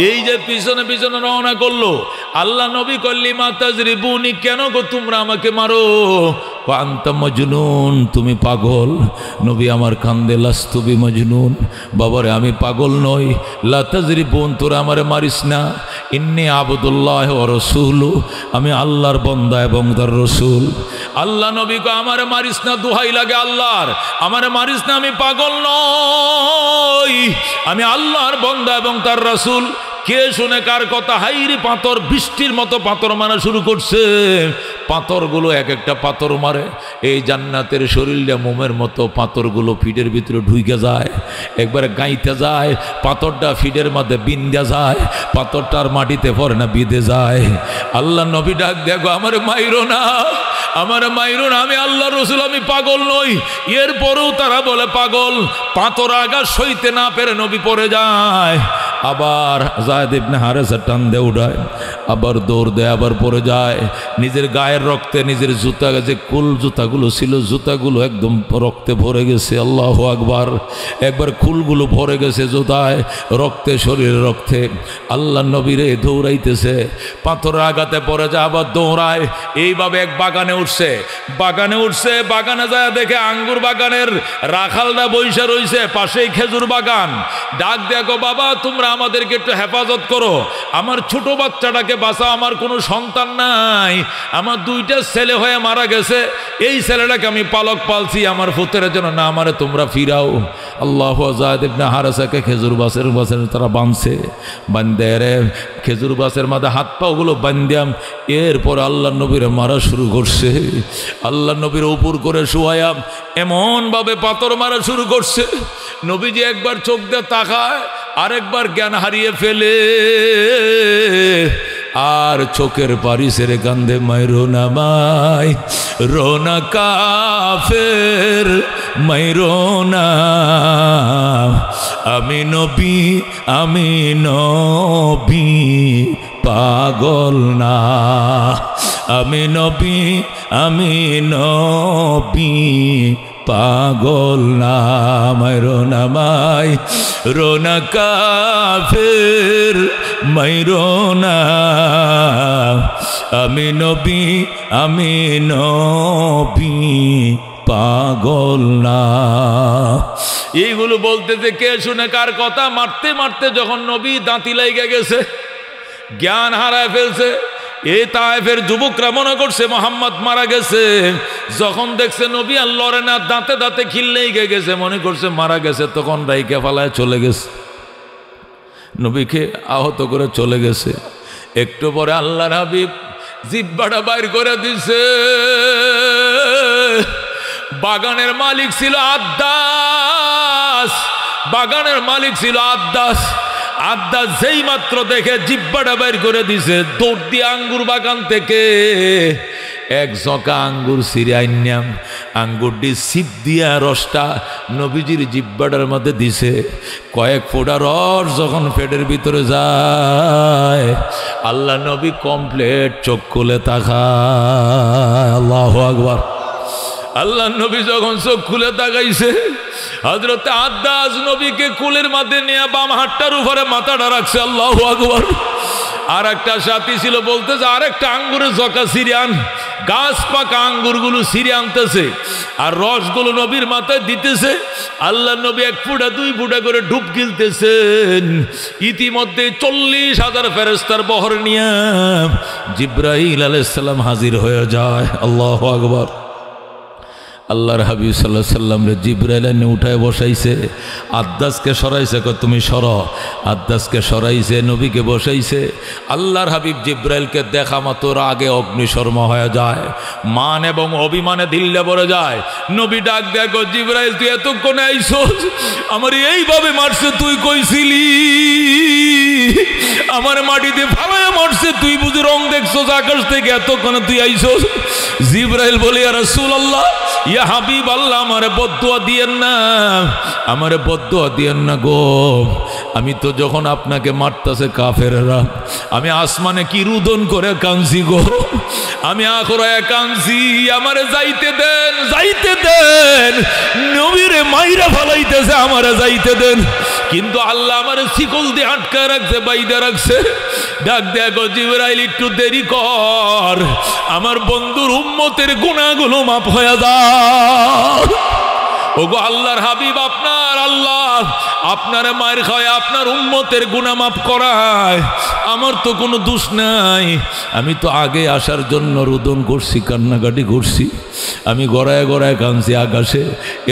Speaker 1: এই যে পিছনে রওনা করলো, আল্লাহ নবী কল্লি মাতাজরিবুনি, কেন গো তোমরা আমাকে মারো? আনতা মজনুন, তুমি পাগল। নবী আমার কান্দে, লাস্তু বিমজনুন, বাবারে আমি পাগল নই। লা তাজরিবুন, তোরা আমারে মারিস না। ইন্নী আবদুল্লাহ ওয়া রাসূলু, আমি আল্লাহর বান্দা এবং তার রাসূল। আল্লাহ নবী কো আমারে মারিস না, দোহাই লাগে আল্লাহর, আমারে মারিস না, আমি পাগল নই, আমি আল্লাহর বান্দা এবং তার রাসূল। কে শুনে কার কথা? হাইরি পাথর বৃষ্টির মতো পাথর মারা শুরু করছে। পাথরগুলো এক একটা পাথর মারে, এই জান্নাতের শরীরটা মোমের মতো, পাথরগুলো ফিডের ভিতরে ঢুকে যায়, একবারে গাইতে যায়, পাথরটা ফিডের মধ্যে বিন্দা যায়, পাথরটার মাটিতে পড়ে না, বিঁধে যায়। আল্লাহ নবী ডাক দেখো, আমার মাইরো না, আমি আল্লাহ রসুল, আমি পাগল নই। এরপরেও তারা বলে পাগল। পাথর আঘাত সইতে না পেরে নবী পড়ে যায়, আবার যায়েদ ইবনে হারেসা টান দিয়ে উঠায়, আবার দৌড় দেয়, আবার পড়ে যায়। নিজের গায়ের রক্তে নিজের জুতা, যে কুল জুতাগুলো ছিল, জুতাগুলো একদম রক্তে ভরে গেছে। আল্লাহু আকবার। একবার কুলগুলো ভরে গেছে জুতায়, রক্তে, শরীরে রক্তে। আল্লাহ নবীরে দৌড়াইতেছে, পাথরের আঘাতে পড়ে যায়, আবার দৌড়ায়। এইভাবে এক বাগানে উঠছে, বাগানে যায় দেখে আঙ্গুর বাগানের রাখালরা বইসা রইছে, পাশেই খেজুর বাগান। ডাক দেখো, বাবা তোমরা আমাদেরকে একটু হেফাজত করো, আমার ছোট বাচ্চাটাকে বাঁচাও, আমার কোনো সন্তান নাই, আমার দুইটা ছেলে হয়ে মারা গেছে, এই ছেলেটাকে আমি পালক পালছি, আমার ফুতের জন্য না, আমারে তোমরা ফিরাও। আল্লাহ। যায়েদ ইবনে হারেসাকে খেজুর বাসের তারা বাঁধছে, বান্ধে রে খেজুর বাসের মাঝে হাত পাগুলো বান্ধিয়াম। এরপর আল্লাহ নবীরে মারা শুরু করছে, আল্লাহ নবীর উপর করে শোয়ায়াম, এমনভাবে পাথর মারা শুরু করছে। নবীজি একবার চোখ দিয়ে তাকায়, আরেকবার জ্ঞান হারিয়ে ফেলে, আর চোখের পারি সেরে কান্দে, মাইরো না মাই রোনা কাফের, মাইরো না, আমি নবী পাগল না, আমি নবী পাগল না, মাইরো না মাই রোনা কাফের, মাইরো না, আমি নবী পাগল না। এইগুলো বলতেছে, কে শুনে কার কথা? মারতে মারতে যখন নবী দাঁতি লাইগা গেছে, জ্ঞান হারায় ফেলছে, এই তায়েফের যুবকরা মনে করছে মোহাম্মদ মারা গেছে। যখন দেখছে নবী আর লড়ে না, দাঁতে দাঁতে খিল লেগে গেছে, মনে করছে মারা গেছে, তখন রাইকে ফালায় চলে গেছে, নবীকে আহত করে চলে গেছে। একটু পরে আল্লাহর হাবিব জিহ্বাটা বাইর করে দিছে। বাগানের মালিক ছিল আদ্দাস, আদ্দাস যেই মাত্র দেখে জিহ্বাটা বাইর করে দিছে, দৌড় দিয়ে আঙ্গুর বাগান থেকে এক জকা আঙ্গুর ছিঁড়ে আইনাম, আঙ্গুরটি ছিপ দিয়া রসটা নবীজির জিহ্বাটার মধ্যে দিছে। কয়েক ফোঁটা রস যখন পেটের ভিতরে যায়, আল্লাহ নবী কমপ্লিট চোখ খুলে তাকায়। আল্লাহু আকবার। আল্লাহ নবী যখন চোখ খুলে তাকাইছে, হযরত আদ্দাস নবীকে কুলের মধ্যে নিয়ে বাম হাতটার উপরে মাথাটা রাখছে। আল্লাহু আকবার। আর একটা সাথী ছিল, বলতেছে আরেকটা আঙ্গুরের জকা সিরিয়ান, গাছ পাকা আঙ্গুরগুলো ছিঁড়ে আনতেছে আর রসগুলো নবীর মাথায় দিতেছে। আল্লাহ নবী 1 ফুটা 2 ফুটা করে ডুব গিলতেছেন। ইতিমধ্যে 40,000 ফেরেশতার বহর নিয়ে জিবরাইল আলাইহিস সালাম হাজির হয়ে যায়। আল্লাহু আকবার। আল্লাহর হাবিব সাল্লাল্লাহু আলাইহি সাল্লাম রে জিবরাইল এনে উঠায় বসাইছে, আদ্দাসকে সরাইছে, তুমি সর, আদ্দাসকে সরাইছে, নবীকে বসাইছে। আল্লাহর হাবিব জিবরাইলকে দেখা মাত্র আগে অগ্নিশর্মা হয়ে যায়, মান এবং অভিমানে দিল্লে পড়ে যায়। নবী ডাক দেখো, জিবরাইল তুই এতক্ষণে আইছস, আমার এইভাবে মারছে, তুই কইছিলি আমার মাটিতে ফালায় মারছে, তুই বুঝি রং দেখছস আকাশ থেকে, এতক্ষণে তুই আইছস। জিবরাইল বলে ইয়া রাসূলুল্লাহ ইয়া হাবিব আল্লাহ আমারে বদদুয়া দিয়েন না, আমারে বদদুয়া দিয়েন না গো। আমি তো যখন আপনাকে মারতাছে কাফেররা আমি আসমানে কি রুদন করে কাঁদছি গো, আমি আখরায় কাঁদছি, আমারে যাইতে দেন, যাইতে দেন, নবীরে মাইরা ফলাইতেছে, আমারে যাইতে দেন। কিন্তু আল্লাহ আমারে শিকল দিয়ে আটকা রাখছে, বাইদা রাখছে। ডাক দেখো জিবরাইল একটু দেরি কর, আমার বন্ধুর উম্মতের গুনাহগুলো মাফ হয়ে যায়। ওগো আল্লাহর হাবিব, আপনার আল্লাহ আপনার মায়ের খায়, আপনার উম্মতের গুনাহ মাফ করায়, আমার তো কোনো দোষ নাই। আমি তো আগে আসার জন্য রোদন করছি, কান্নাকাটি করছি, আমি গড়ায় গড়ায় কাঁদছি আকাশে।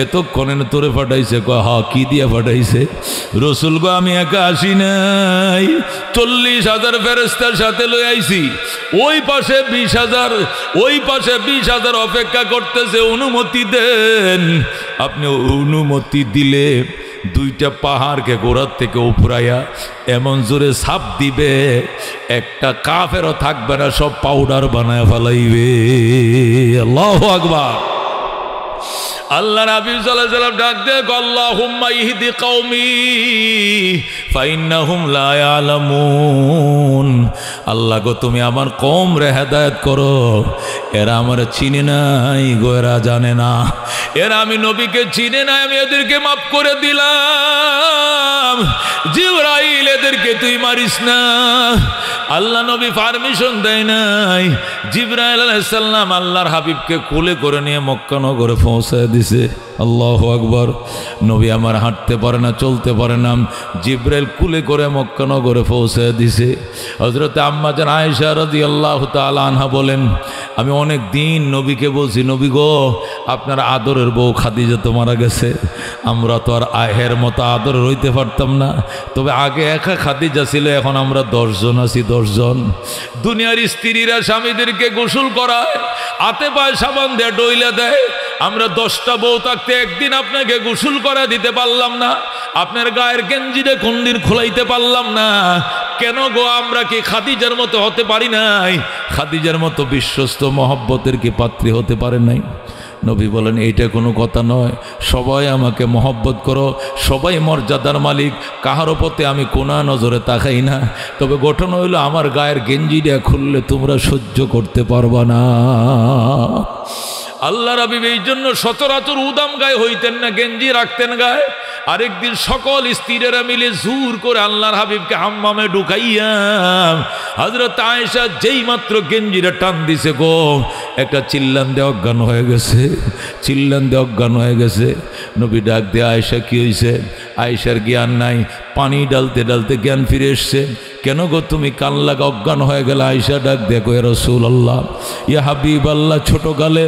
Speaker 1: এতক্ষণে তোরে পাঠাইছে, কয় হা কি দিয়ে পাঠাইছে? রসুল গো আমি একা আসি নাই, 40,000 ফেরেশতার সাথে লই আইছি। ওই পাশে 20,000, ওই পাশে 20,000 অপেক্ষা করতেছে, অনুমতি দেন। আপনি অনুমতি দিলে দুইটা পাহাড়কে গোড়ার থেকে উপরাইয়া এমন জোরে ছাপ দিবে, একটা কাফেরও থাকবে না, সব পাউডার বানায় ফেলাইবে। আল্লাহু আকবার। আল্লাহ নবী সাল্লাল্লাহু আলাইহি ওয়াসাল্লাম ডাক দেয়, আল্লাহুম্মা ইহদি কওমি ফাইন্নাহুম লা ইয়ালামুন। আল্লাহ গো তুমি আমার কওম রে হেদায়েত করো, এরা আমার চিনে নাই গো, এরা জানে না, এরা আমি নবীকে চিনে নাই, আমি এদেরকে মাফ করে দিলাম। জিবরাইল এদেরকে তুই মারিস না। আল্লাহ নবী পারমিশন দেয় নাই। জিবরাইল আলাইহিস সালাম আল্লাহর হাবিবকে কোলে করে নিয়ে মক্কা নগরে পৌঁছায় দিছে। আল্লাহু আকবার। নবী আমার হাঁটতে পারে না, চলতে পারে না, জিবরাইল কুলে করে মক্কা নগরে পৌঁছায় দিছে। হযরত আম্মা জান আয়েশা রাদিয়াল্লাহু তাআলা আনহা বলেন, আমি অনেক দিন নবীকে বলছি, নবী গো আপনার আদরের বউ খাদিজা তো মারা গেছে, আমরা তো আর আহের মতো আদর রইতে পারতাম না, তবে আগে একা খাদিজা ছিল, এখন আমরা 10 জন আছি, 10 জন। দুনিয়ার স্ত্রীরা স্বামীদেরকে গোসল করায়, হাতে পায়ে সাবান দিয়ে ডইলা দেয়, আমরা 10টা বউ থাকতে একদিন আপনাকে গোসল করা দিতে পারলাম না, আপনার গায়ের গেঞ্জিরে কোনদিন খোলাইতে পারলাম না। কেন গো, আমরা কি খাদিজার মতো হতে পারি নাই? খাদিজার মতো বিশ্বস্ত মহব্বতের কি পাত্রী হতে পারে নাই? নবী বলেন, এইটা কোনো কথা নয়, সবাই আমাকে মহব্বত করো, সবাই মর্যাদার মালিক, কাহার প্রতি আমি কোনা নজরে তাকাই না, তবে ঘটনা হইল আমার গায়ের গেঞ্জিটা খুললে তোমরা সহ্য করতে পারবা না। আল্লাহ রাবিব এই জন্য সচরাচর উদাম গায়ে হইতেন না, গেঞ্জি রাখতেন গায়ে। আরেকদিন সকল স্ত্রীরা মিলে জোর করে আল্লাহর হাবিবকে হাম্মামে ঢুকাইয়া হযরত আয়েশা যেই মাত্র গেঞ্জিরা টান দিছে গো, একটা চিল্লান দিয়ে অজ্ঞান হয়ে গেছে, চিল্লান দিয়ে অজ্ঞান হয়ে গেছে। নবী ডাক দিয়ে, আয়েশা কি হয়েছে? আয়েশার জ্ঞান নাই, পানি ডালতে ডালতে জ্ঞান ফিরে এসছে। কেন গো তুমি কান লাগা অজ্ঞান হয়ে গেল? আয়েশা ডাক দেখো, ইয়া রাসূলুল্লাহ, ইয়া হাবিব আল্লাহ, ছোটকালে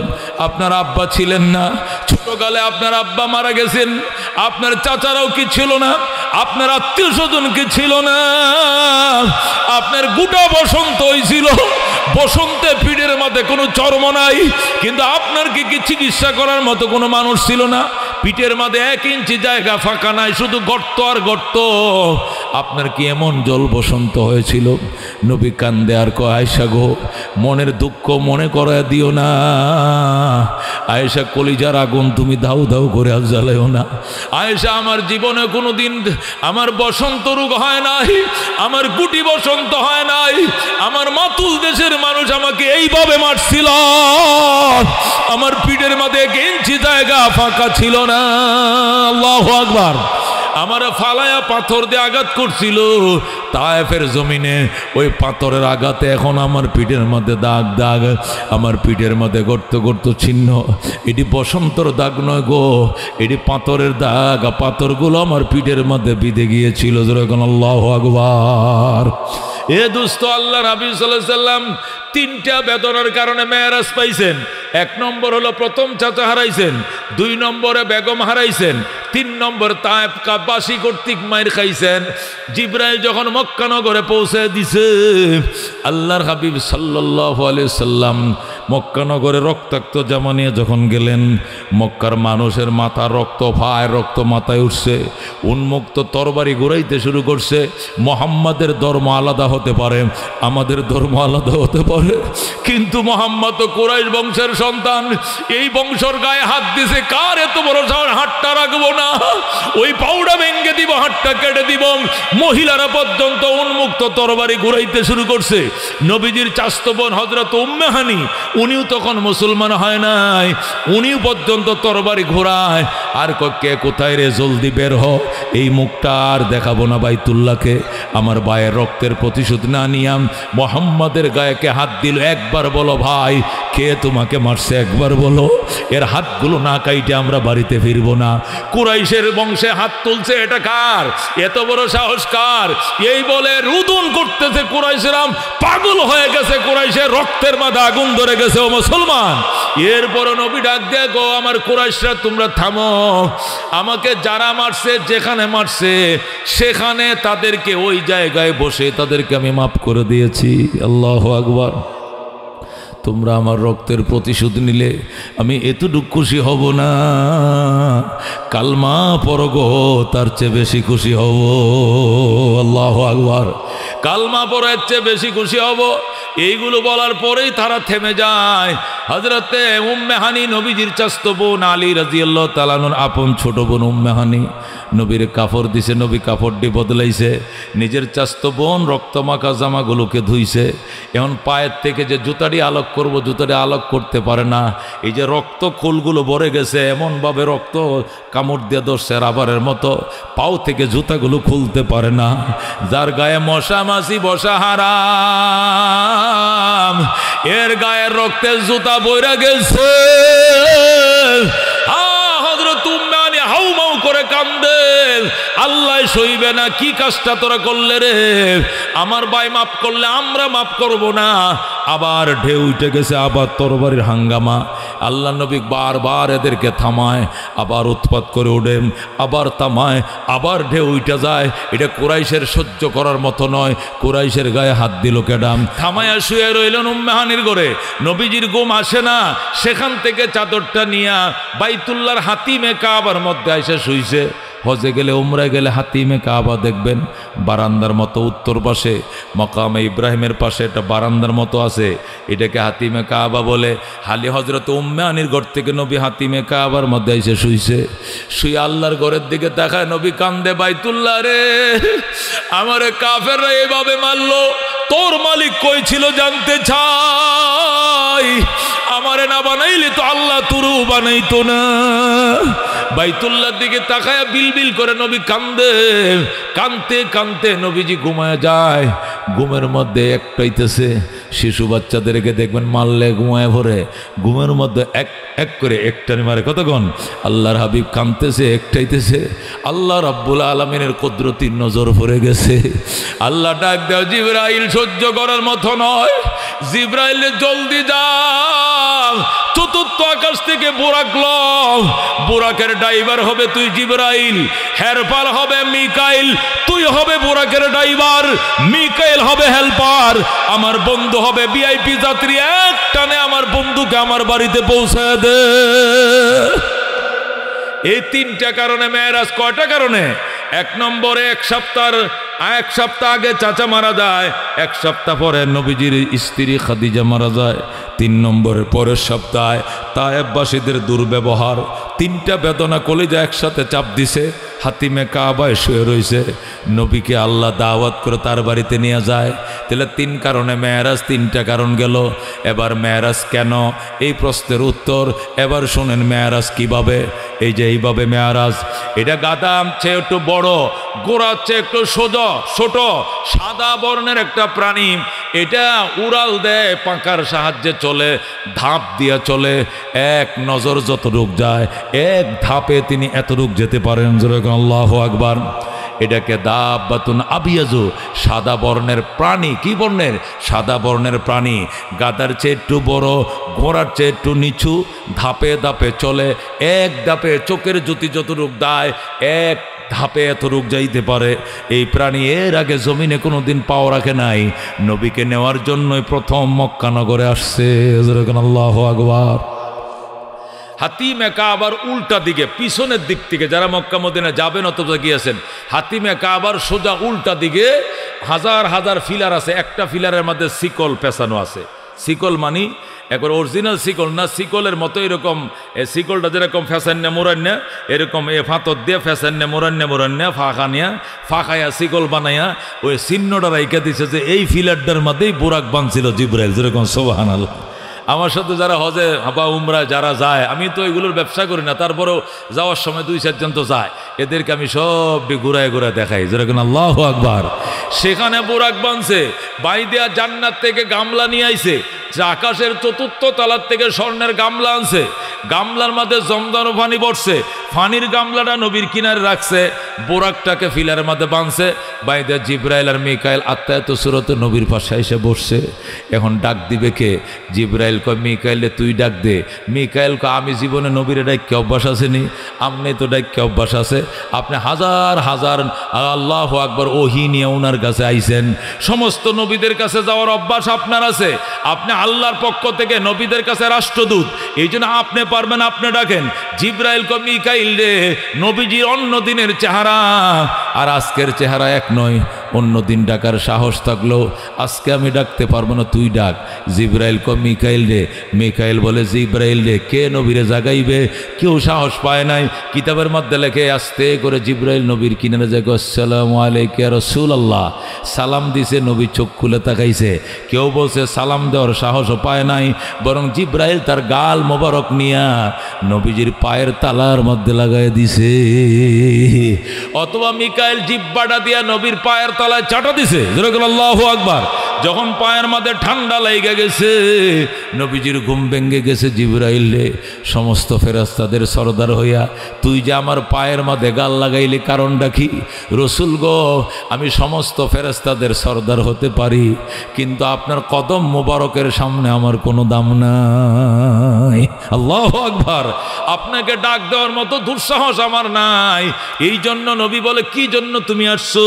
Speaker 1: আপনার আব্বা ছিলেন না, ছোটকালে আপনার আব্বা মারা গেছেন, আপনার চাচারাও কি ছিল না, আপনার আত্মীয় স্বজন কি ছিল না, আপনার গোটা বসন্ত হয়েছিল, বসন্তে পিঠের মধ্যে কোনো চর্ম নাই, কিন্তু আপনার কি চিকিৎসা করার মতো কোনো মানুষ ছিল না, পিঠের মধ্যে 1 ইঞ্চি জায়গা ফাঁকা নাই, শুধু গর্ত আর গর্ত, আপনার কি এমন জল বসন্ত হয়েছিল? নবী কান্দে আর কয়, আয়েশা গো মনের দুঃখ মনে করায় দিও না, আয়েশা কলিজার আগুন তুমি দাউ দাউ করে আর জ্বালাইও না। আয়েশা আমার জীবনে কোনো দিন আমার বসন্ত রোগ হয় নাই, আমার গুটি বসন্ত হয় নাই, আমার মাতুল দেশের মানুষ আমাকে এইভাবে মারছিল, আমার পিঠের মধ্যে 1 ইঞ্চি জায়গা ফাঁকা ছিল না। আল্লাহু আকবার। আমার ফালায়া পাথর দিয়ে আঘাত করছিল তায়েফের জমিনে, ওই পাথরের আঘাতে এখন আমার পিঠের মধ্যে দাগ দাগ, আমার পিঠের মধ্যে গর্ত গর্ত চিহ্ন। এটি বসন্তর দাগ নয় গো, এটি পাথরের দাগ, পাথরগুলো আমার পিঠের মধ্যে বিঁধে গিয়েছিল। যেরকম আল্লাহু আকবার। এ দোস্ত, আল্লাহ নবী সাল্লাল্লাহু আলাইহি ওয়াসাল্লাম 3টা বেদনার কারণে মেরাজ পাইছেন। 1 নম্বর হলো প্রথম চাচা হারাইছেন, 2 নম্বরে বেগম হারাইছেন, 3 নম্বর তায়েফ কাবাসী কর্তৃক মাইর খাইছেন। জিবরাইল যখন মক্কা নগরে পৌঁছে দিছে, আল্লাহর হাবিব সাল্লাল্লাহু আলাইহি সাল্লাম মক্কা নগরে রক্তাক্ত জামা নিয়ে যখন গেলেন, মক্কার মানুষের মাথা রক্ত ভাই, রক্ত মাথায় উঠছে, উন্মুক্ত তরবারি ঘুরাইতে শুরু করছে। মোহাম্মদের ধর্ম আলাদা হতে পারে, আমাদের ধর্ম আলাদা হতে পারে, কিন্তু মোহাম্মদ তো কুরাইশ বংশের সন্তান, এই বংশের গায়ে হাত দিছে, কার এত বড় সাহস? হাতটা রাখবো না, ওই পাউডা ভেঙ্গে দিব, হাতটা কেটে দিব। মহিলারা পর্যন্ত উন্মুক্ত তরবারি ঘুরাইতে শুরু করছে। নবীজির চাচতো বোন হযরত উম্মে হানি, উনিও তখন মুসলমান হয় নাই, উনিও পর্যন্ত তরবারি ঘোরায়। আর কে কোথায় রে, জলদি বের হ, এই মুখটা আর দেখাবো না বাইতুল্লাহকে। আমার ভাইয়ের রক্তের প্রতিশোধ না নিয়াম মোহাম্মদের গায়েকে হাত দিল। একবার বলো ভাই, কে তোমাকে মারছে? একবার বলো। এর হাতগুলো না কাইটে আমরা বাড়িতে ফিরবো না। কুরাইশের বংশে হাত তুলছে, এটা কার? এত বড় সাহস কার? এই বলে রুদন করতেছে কুরাইশেরাম, পাগল হয়ে গেছে, কুরাইশের রক্তের মাঝে আগুন ধরে গেছে। ও মুসলমান, এরপরে নবী ডাক দিয়ে, গো আমার কুরাইশরা তোমরা থামো, আমাকে যারা মারছে, যেখানে মারছে সেখানে তাদেরকে ওই জায়গায় বসে তাদেরকে আমি মাফ করে দিয়েছি। আল্লাহু আকবার। তোমরা আমার রক্তের প্রতিশোধ নিলে আমি এতটুকু খুশি হব না, কালমা পড়গো তার চেয়ে বেশি খুশি হব। আল্লাহু আকবার। কালমা পড়ার চেয়ে বেশি খুশি হব। এইগুলো বলার পরেই তারা থেমে যায়। হযরতে উম্মে হানি নবীজির চাচতো বোন, আলী রাদিয়াল্লাহু তাআলা আনহুর আপন ছোট বোন উম্মে হানি, নবীর কাপড় দিছে, নবী কাপড়টি বদলাইছে, নিজের চাচতো বোন রক্তমাখা জামাগুলোকে ধুইছে। এখন পায়ের থেকে যে জুতাটি আলোক করব, জুতাটি আলোক করতে পারে না। এই যে রক্ত খোলগুলো ভরে গেছে, এমনভাবে রক্ত কামড় দিয়ে ধরছে রাবারের মতো, পাও থেকে জুতাগুলো খুলতে পারে না। যার গায়ে মশা মাছি বসা হারাম, এর গায়ের রক্তের জুতা বইরা গেছে। হযরত উম্মে হানি হাউমাউ করে কান্দে, আল্লাহ সইবে না, কি কাজটা তোরা করলে রে? আমার ভাই মাফ করলে আমরা মাফ করব না। আবার ঢেউ উঠে গেছে, আবার তরবারির হাঙ্গামা। আল্লাহ নবী বারবার এদেরকে থামায়, আবার উৎপাত করে ওঠেন, আবার থামায়, আবার ঢেউ উঠে যায়। এটা কুরাইশের সহ্য করার মতো নয়। কুরাইশের গায়ে হাত দিল কেডাম, থামায়া শুয়ে রইলেন উম্মে হানির ঘরে। নবীজির ঘুম আসে না, সেখান থেকে চাদরটা নিয়া বাইতুল্লাহর হাতিমে কাবার মধ্যে এসে শুইছে। হজে গেলে, উমরায় গেলে হাতিমে কাবা দেখবেন, বারান্দার মতো উত্তর পাশে মাকামে ইব্রাহিমের পাশে একটা বারান্দার মতো আছে, এটাকে হাতিমে কাবা বলে। হালি হযরত উম্মে হানির ঘর থেকে নবী হাতিমে কাবার মধ্যে এসে শুইছে। শুয়ে আল্লাহর ঘরের দিকে তাকায়, নবী কান্দে, বাইতুল্লাহ রে, আমারে কাফেররা এভাবে মারলো, তোর মালিক কই ছিল জানতে চাই। আমারে না বানাইলে তো আল্লাহ তুরু বানাইতো না। বাইতুল্লাহর দিকে তাকায়া বিলবিল করে নবী কান্দে। কানতে কানতে নবীজি ঘুমায় যায়। ঘুমের মধ্যে একটাইতেছে। শিশু বাচ্চাদেরকে দেখবেন মারলে ঘুমায় ভরে, ঘুমের মধ্যে এক এক করে একটানি মারে। কতক্ষণ? আল্লাহর হাবিব কানতেছে, একটাইতেছে। আল্লাহ রাব্বুল আলামিনের কুদরতির নজর পড়ে গেছে। আল্লাহ ডাক দাও, জিবরাইল সহ্য করার মতো নয়, জিবরাইল জলদি যাও, চতুর্থ আকাশ থেকে বোরাক লও। বোরাকের ড্রাইভার হবে তুই জিবরাইল, হেল্পার হবে মিকাইল, তুই হবে বোরাকের ড্রাইভার, মিকাইল হবে হেল্পার, আমার বন্ধু হবে ভিআইপি যাত্রী। এক টানে আমার বন্ধুকে আমার বাড়িতে পৌঁছায় দে। এই তিনটা কারণে মেরাজ। কয়টা কারণে? এক নম্বরে এক সপ্তাহ আগে চাচা মারা যায়, এক সপ্তাহ পরে নবীজির স্ত্রী খাদিজা মারা যায়, 3 নম্বরের পরের সপ্তাহে তায়েববাসীদের দুর্ব্যবহার। তিনটা বেদনা কলিজা একসাথে চাপ দিছে। হাতিমে কাবায় শুয়ে রয়েছে, নবীকে আল্লাহ দাওয়াত করে তার বাড়িতে নিয়ে যায়। তাহলে 3 কারণে মেরাজ, 3টা কারণ গেল। এবার মেরাজ কেন, এই প্রশ্নের উত্তর এবার শোনেন। মেরাজ কিভাবে? এই যে এইভাবে মেরাজ। এটা গাদাম চেয়ে একটু বড়, গোড়ার চেয়ে একটু ছোট, সাদা বর্ণের একটা প্রাণী। এটা উড়াল দেয়, পাঁকার সাহায্যে চলে, ধাপ দিয়ে চলে। এক নজর যতটুক যায়, এক ধাপে তিনি এতটুক যেতে পারেন। আল্লাহু আকবার। এটাকে দাব্বাতুন আবিয়াজু, সাদা বর্ণের প্রাণী। কি বর্ণের? সাদা বর্ণের প্রাণী। গাদার চেয়ে একটু বড়, ঘোড়ার চেয়ে একটু নিচু, ধাপে ধাপে চলে। এক ধাপে চোখের জ্যোতি যতটুক দেয়, এক ধাপে এত রোগ যাইতে পারে, এই প্রাণী এর আগে জমিনে কোনোদিন পাও রাখে নাই। নবীকে নেওয়ার জন্যই প্রথম মক্কা নগরে আসছে। আল্লাহু আকবার। হাতিমে কাবার উল্টা দিকে, পিছনের দিক থেকে যারা মক্কা মদিনা যাবেন অথবা গিয়েছেন, হাতিমে কাবার সোজা উল্টা দিকে হাজার হাজার ফিলার আছে। একটা ফিলারের মধ্যে শিকল পেঁচানো আছে। শিকল মানি একবার অরিজিনাল শিকল না, শিকলের মতো এরকম শিকলটা যেরকম ফ্যাসান্যা মোরান্যা, এরকম এ ফাতর দিয়ে ফ্যাসান্যা মোরান্যা ফাঁকাইয়া শিকল বানাইয়া ওই চিহ্নটা রাইখা দিছে যে এই ফিলারটার মধ্যেই বোরাক বানছিল জিব্রাইল। যেরকম সুবহানাল্লাহ। আমার সাথে যারা হজে বা উমরা যারা যায়, আমি তো এগুলোর ব্যবসা করি না, তারপরেও যাওয়ার সময় 2-4 জন তো যায়, এদেরকে আমি সব ঘুরায় ঘুরায় দেখাই। যেরকম আল্লাহু আকবার। সেখানে বোরাক বানছে, বাইদেয়া জান্নাত থেকে গামলা নিয়ে আইছে, আকাশের 4র্থ তলার থেকে স্বর্ণের গামলা আনছে, গামলার মধ্যে জমজম পানি পড়ছে, পানির গামলাটা নবীর কিনারে রাখছে, বোরাকটাকে ফিলারের মধ্যে বাঁধছে। বাইদে জিব্রাইল আর মিকাইল আত্মায়ত সুরতে নবীর পাশে এসে বসছে। এখন ডাক দিবে কে? জিব্রাইল কয় মিকাইলে তুই ডাক দে। মিকাইল কয় আমি জীবনে নবীরে ডাক্কে অভ্যাস আসেনি, আমনে তো ডাক্কে অভ্যাস আছে, আপনি হাজার হাজার আল্লাহু আকবার ওহী নিয়ে ওনার কাছে আইছেন, সমস্ত নবীদের কাছে যাওয়ার অভ্যাস আপনার আছে, আপনি আল্লাহর পক্ষ থেকে নবীদের কাছে রাষ্ট্রদূত, এই জন্য আপনি পারবেন, আপনি ডাকেন। জিব্রাইল কয় মিকাইল রে, নবীজির অন্য দিনের চেহারা আর আজকের চেহারা এক নয়, অন্য দিন ডাকার সাহস থাকলেও আজকে আমি ডাকতে পারবো না, তুই ডাক। জিব্রাইল কয় মিকাইল রে। মিকাইল বলে জিব্রাইল রে, কে নবীরে জাগাইবে? কেউ সাহস পায় নাই। কিতাবের মধ্যে লেখে আস্তে করে জিব্রাইল নবীর কিনারে যায়, আসসালামু আলাইকা রাসূলুল্লাহ, সালাম দিছে, নবী চোখ খুলে তাকাইছে। কেউ বলছে সালাম দেওয়ার সাহসও পায় নাই, বরং জিব্রাইল তার গাল মোবারক নিয়া নবীজির পায়ের তালার মধ্যে লাগাই দিছে, অথবা মিকাইল জিব্বাটা দিয়া নবীর পায়ের তলায় চাটা দিছে। যেরকম আল্লাহু আকবার। যখন পায়ের মধ্যে ঠান্ডা লেগে গেছে, নবীজির ঘুম ভেঙে গেছে। জিব্রাইল রে, সমস্ত ফেরেশতাদের সরদার হইয়া তুই যে আমার পায়ের মধ্যে গাল লাগাইলি, কারণটা কি? রসুল গো, আমি সমস্ত ফেরেশতাদের সরদার হতে পারি, কিন্তু আপনার কদম মোবারকের সামনে আমার কোনো দাম নাই। আল্লাহু আকবার। আপনাকে ডাক দেওয়ার মতো দুঃসাহস আমার নাই। এই জন্য নবী বলে, কি জন্য তুমি আসছো?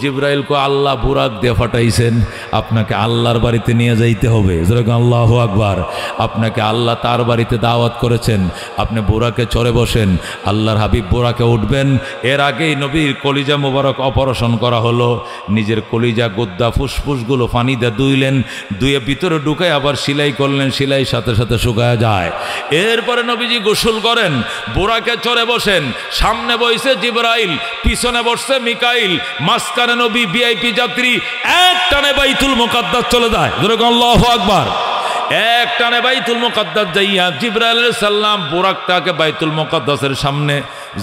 Speaker 1: জিব্রাইল কো, আল্লাহ বুরাক দিয়ে ফাটাইছেন, আপনাকে আল্লাহর বাড়িতে নিয়ে যাইতে হবে। যেরকম আল্লাহু আকবার। আপনাকে আল্লাহ তার বাড়িতে দাওয়াত করেছেন, আপনি বুরাকে চড়ে বসেন, আল্লাহর হাবিব বুরাকে উঠবেন। এর আগেই নবীর কলিজা মোবারক অপারেশন করা হলো, নিজের কলিজা গুদ্দা ফুসফুসগুলো পানি দিয়ে ধুইলেন, ধুয়ে ভিতরে ঢুকায় আবার সেলাই করলেন, সেলাই সাথে সাথে শুকায় যায়। এরপরে নবীজি গোসল করেন, বুরাকে চড়ে বসেন, সামনে বসে জিব্রাইল, পিছনে বসছে মিকাইল, মাঝখানে নবী ভিআইপি যাত্রী, এক টানে বাইতুল মুকাদ্দাস চলে যায়। যেরকম আল্লাহু আকবার। এক টানে বাইতুল মুকাদ্দাস যাইয়া জিব্রাইল আলাইহিস সালাম বুরাকটাকে বাইতুল মুকাদ্দাসের সামনে,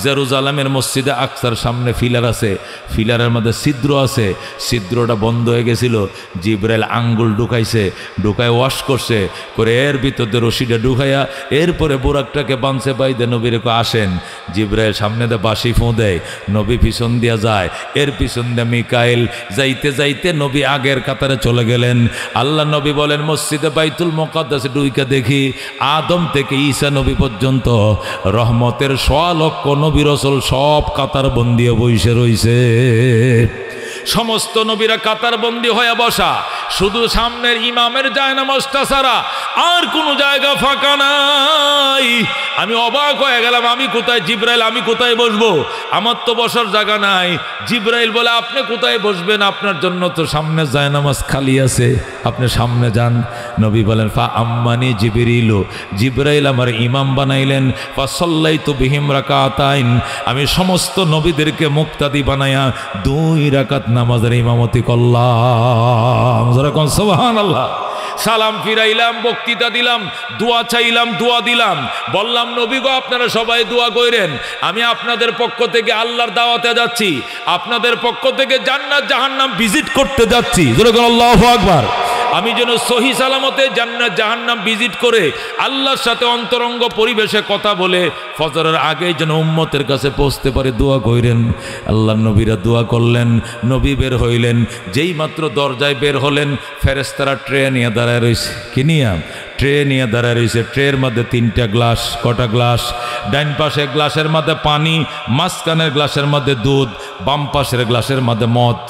Speaker 1: জেরুজালেমের মসজিদে আকসার সামনে ফিলার আছে, ফিলারের মধ্যে ছিদ্র আছে, ছিদ্রটা বন্ধ হয়ে গেছিল। জিব্রাইল আঙ্গুল ঢুকাইছে, ঢুকায় ওয়াশ করছে, করে এর ভিতরে রশিটা ঢুকাইয়া এরপরে বুরাকটাকে বাঁধছে। বাইদে নবীরে আসেন। জিব্রাইল সামনে দিয়ে বাঁশি ফোঁ দেয়, নবী পিছন দিয়া যায়, এর পিছন দিয়ে মিকাইল। যাইতে যাইতে নবী আগের কাতারে চলে গেলেন। আল্লাহ নবী বলেন, মসজিদে বাইতুল মুকাদ্দাসে ঢুইকা দেখি আদম থেকে ঈসা নবী পর্যন্ত রহমতের 100 লক্ষ নবী রাসূল সব কাতার বন্দি বসে রইছে। সমস্ত নবীরা কাতার বন্দি হয়ে বসা, শুধু সামনের ইমামের জায়নামাজটা ছাড়া আর কোনো জায়গা ফাঁকা নাই। আমি অবাক হয়ে গেলাম, আমি কোথায়? জিব্রাইল, আমি কোথায় বসবো? আমার তো বসার জায়গা নাই। জিব্রাইল বলে, আপনি কোথায় বসবেন? আপনার জন্য তো সামনে জায়নামাজ খালি আছে, আপনি সামনে যান। নবী বলেন, ফা আম্মানি জিবরিল, জিব্রাইল আমার ইমাম বানাইলেন। ফা সাল্লাইতু বিহিম রাকাতাইন, আমি সমস্ত নবীদেরকে মুক্তাদি বানায়া 2 রাকাত নামাজের ইমামতি করলাম। যেরকম সুবহানাল্লাহ। সালাম ফিরাইলাম, বক্তৃতা দিলাম, দোয়া চাইলাম, দোয়া দিলাম, বললাম নবী গো আপনারা সবাই দোয়া করেন, আমি আপনাদের পক্ষ থেকে আল্লাহর দাওয়াতে যাচ্ছি, আপনাদের পক্ষ থেকে জান্নাত জাহান্নাম ভিজিট করতে যাচ্ছি। যেরকম আল্লাহু আকবার। আমি যেন সহি সালামতে জান্নাত জাহান্নাম ভিজিট করে আল্লাহর সাথে অন্তরঙ্গ পরিবেশে কথা বলে ফজরের আগে যেন উম্মতের কাছে পৌঁছতে পারে, দোয়া কইরেন। আল্লাহর নবীরা দোয়া করলেন, নবী বের হইলেন। যেই মাত্র দরজায় বের হলেন, ফেরেশতারা ট্রে নিয়ে দাঁড়ায় রয়েছে। কি নিয়ে? ট্রে নিয়ে দাঁড়ায় রয়েছে। ট্রের মধ্যে 3টা গ্লাস। কটা গ্লাস? ডাইন পাশে গ্লাসের মধ্যে পানি, মাঝখানের গ্লাসের মধ্যে দুধ, বাম পাশের গ্লাসের মধ্যে মদ।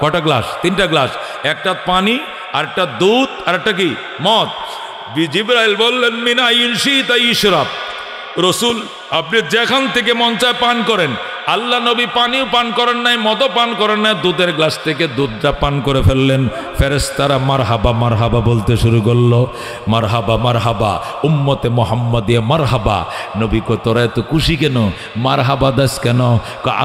Speaker 1: কটা গ্লাস? 3টা গ্লাস। একটা পানি, আরেকটা দুধ, আরেকটা কি? মদ। জিবরাইল বললেন মিন আইন শিতা ইশরাব, রসুল আপনি যেখান থেকে মন চায় পান করেন। আল্লাহ নবী পানিও পান করেন নাই, মদও পান করেন নাই, দুধের গ্লাস থেকে দুধটা পান করে ফেললেন। ফেরেশতারা মারহাবা মারহাবা বলতে শুরু করলো। মারহাবা মারহাবা উম্মতে মোহাম্মদিয়া মারহাবা। নবী কো তোরা এত খুশি কেন, মারহাবা দাস কেন?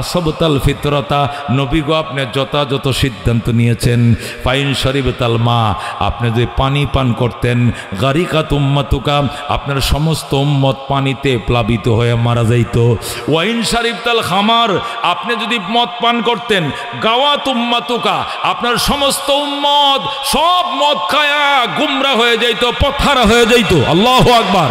Speaker 1: আসবতাল ফিতরতা, নবী গো আপনি যথাযথ সিদ্ধান্ত নিয়েছেন। ফাইন শরীবতাল মা, আপনি যদি পানি পান করতেন, গারিকাত উম্মাতুকা, আপনার সমস্ত উম্মত পানিতে প্লাবিত হয়ে মারা যাইত। ওয়াইন শরীবতাল খামা, আপনি যদি মদ পান করতেন, গাওয়াত উম্মাতুকা, আপনার সমস্ত উম্মত সব মদ খায়া গুমরা হয়ে যাইত, পথহারা হয়ে যাইত। আল্লাহু আকবার।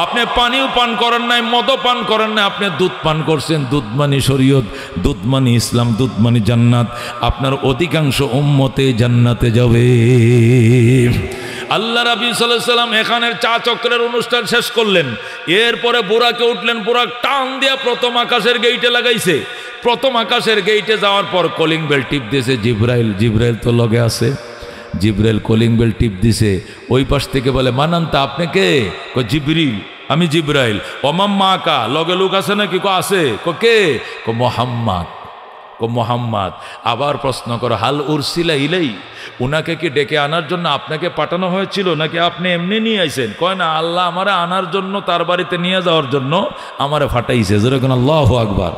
Speaker 1: আপনি পানিও পান করেন নাই, মদও পান করেন নাই, আপনি দুধ পান করছেন। দুধ মানি শরীয়ত, দুধ মানি ইসলাম, দুধ মানি জান্নাত। আপনার অধিকাংশ উম্মতে জান্নাতে যাবে। আল্লাহ রাবী সাল্লাল্লাহু আলাইহি সাল্লাম এখানের চা চক্রের অনুষ্ঠান শেষ করলেন। এরপরে বুরাকে উঠলেন। বুরাক টান দিয়া প্রথম আকাশের গেইটে লাগাইছে। প্রথম আকাশের গেইটে যাওয়ার পর কলিং বেল টিপ দিয়েছে জিবরাইল। জিবরাইল তো লগে আছে। জিবরাইল কলিং বেল টিপ দিছে। ওই পাশ থেকে বলে মানান্তা আপনি কে? জিবরিল। আমি জিবরাইল। ওমাম্মা কা, লগে লোক আছে নাকি? আছে। কে? মোহাম্মদ। মোহাম্মদ। আবার প্রশ্ন করো হাল উরসিলা ইলাই, উনাকে কি ডেকে আনার জন্য আপনাকে পাঠানো হয়েছিল নাকি আপনি এমনি নিয়ে আইছেন? কয় না, আল্লাহ আমারে আনার জন্য, তার বাড়িতে নিয়ে যাওয়ার জন্য আমারে ফাটাইছে। যেরকম আল্লাহু আকবার।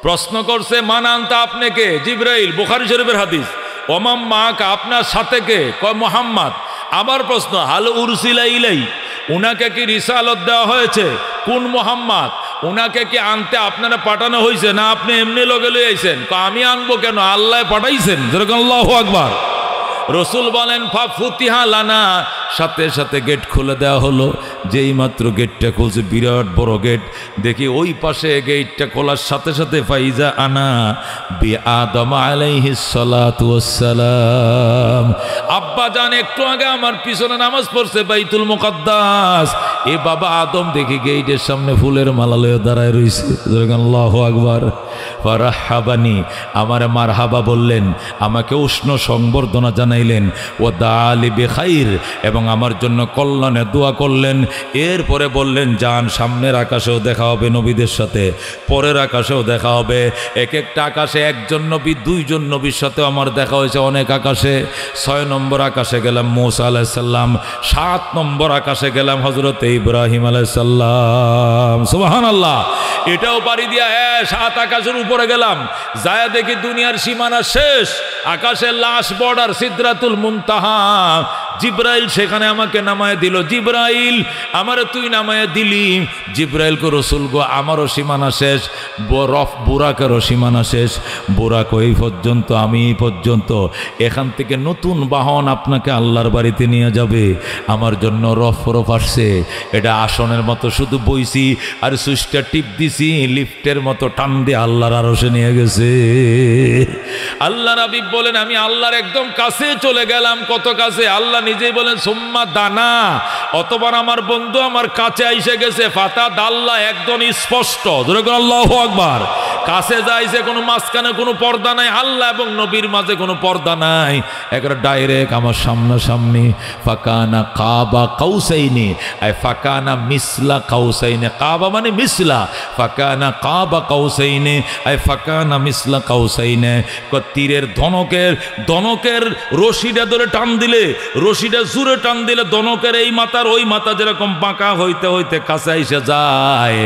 Speaker 1: প্রশ্ন করছে মানান্তা আপনি কে? জিবরাইল। বুখারী শরীফের হাদিস। ওমাম মা কা, আপনার সাথে কে? কয় মোহাম্মদ। আবার প্রশ্ন হাল উরসিলা ইলাই, উনাকে কি রিসালত দেওয়া হয়েছে? কোন মোহাম্মদ? উনাকে কি আনতে আপনারা পাঠানো হয়েছে না আপনি এমনি লগে লই আইছেন? আমি আনবো কেন, আল্লাহ পাঠাইছেন। যেরকম আল্লাহু আকবার। রসুল বলেন ফা ফুতিহা লানা, সাথে সাথে গেট খুলে দেওয়া হলো। যেই মাত্র গেটটা খুলছে, বিরাট বড় গেট। দেখি ওই পাশে গেটটা খোলার সাথে সাথে ফাইজা আনা বি আদম আলাইহিস সালাতু ওয়াসসালাম। আব্বা জান একটু আগে আমার পিছনে নামাজ পড়ছে বাইতুল মুকাদ্দাস। এ বাবা আদম দেখি গেটের সামনে ফুলের মালা লয়ে দাঁড়ায় রইছে। আল্লাহু আকবার। ফারাহাবানি, আমারে মারহাবা বললেন, আমাকে উষ্ণ সংবর্ধনা জানাইলেন। ও দালি বেখাইর, এবং আমার জন্য কল্যাণে দোয়া করলেন। এরপরে বললেন যান, সামনের আকাশেও দেখা হবে নবীদের সাথে, পরের আকাশেও দেখা হবে। এক একটা আকাশে একজন নবী, 2জন নবীর সাথেও আমার দেখা হয়েছে অনেক আকাশে। 6 নম্বর আকাশে গেলাম মূসা আলাইহিস সালাম, 7 নম্বর আকাশে গেলাম হযরত ইব্রাহিম আলাইহিস সালাম। সুবহানাল্লাহ। এটাও পারি দিয়া 7 আকাশের উপরে গেলাম। যায় দেখি দুনিয়ার সীমানা শেষ, আকাশের লাস্ট বর্ডার সিদরাতুল মুনতাহা। জিব্রাইল সেখানে আমাকে নামায় দিল। জিব্রাইল আমারে তুই নামায় দিলি। জিব্রাইল কো রসুল গো, আমারও সীমানা শেষ, বুরাকেরও সীমানা শেষ। বুরাক এই পর্যন্ত, আমি এই পর্যন্ত। এখান থেকে নতুন বাহন আপনাকে আল্লাহর বাড়িতে নিয়ে যাবে। আমার জন্য রফ আসছে। এটা আসনের মতো শুধু বইছি আর সুইচটা টিপ দিছি, লিফটের মতো টান দিয়ে আল্লাহর আরশে নিয়ে গেছে। আল্লাহ নবী বলেন আমি আল্লাহর একদম কাছে চলে গেলাম। কত কাছে? আল্লাহ নিজেই বলেন সুম্মা দানা, অতবার আমার বন্ধু আমার কাছে আইসে গেছে। ফাতা দাল্লা, একদম স্পষ্ট। আল্লাহু আকবার। কাছে যাইছে, কোনো মাঝখানে কোনো পর্দা নাই। আল্লাহ এবং নবীর মাঝে কোনো পর্দা নাই, একটা ডাইরেক্ট আমার সামনাসামনি। ফাকানা কাবা কাউসাইনি, ফাকানা মিসলা কাউসাইনি। কাবা মানে মিসলা, ফাকানা কাবা কাউসাইনি, ফাকানা মিসলা কাউসাইনি। তীরের ধনকের রশিটা ধরে টান দিলে, রশিটা জুড়ে টান দিলে ধনকের এই মাথার ওই মাথা যেরকম বাঁকা হইতে হইতে কাছে আইসে যায়,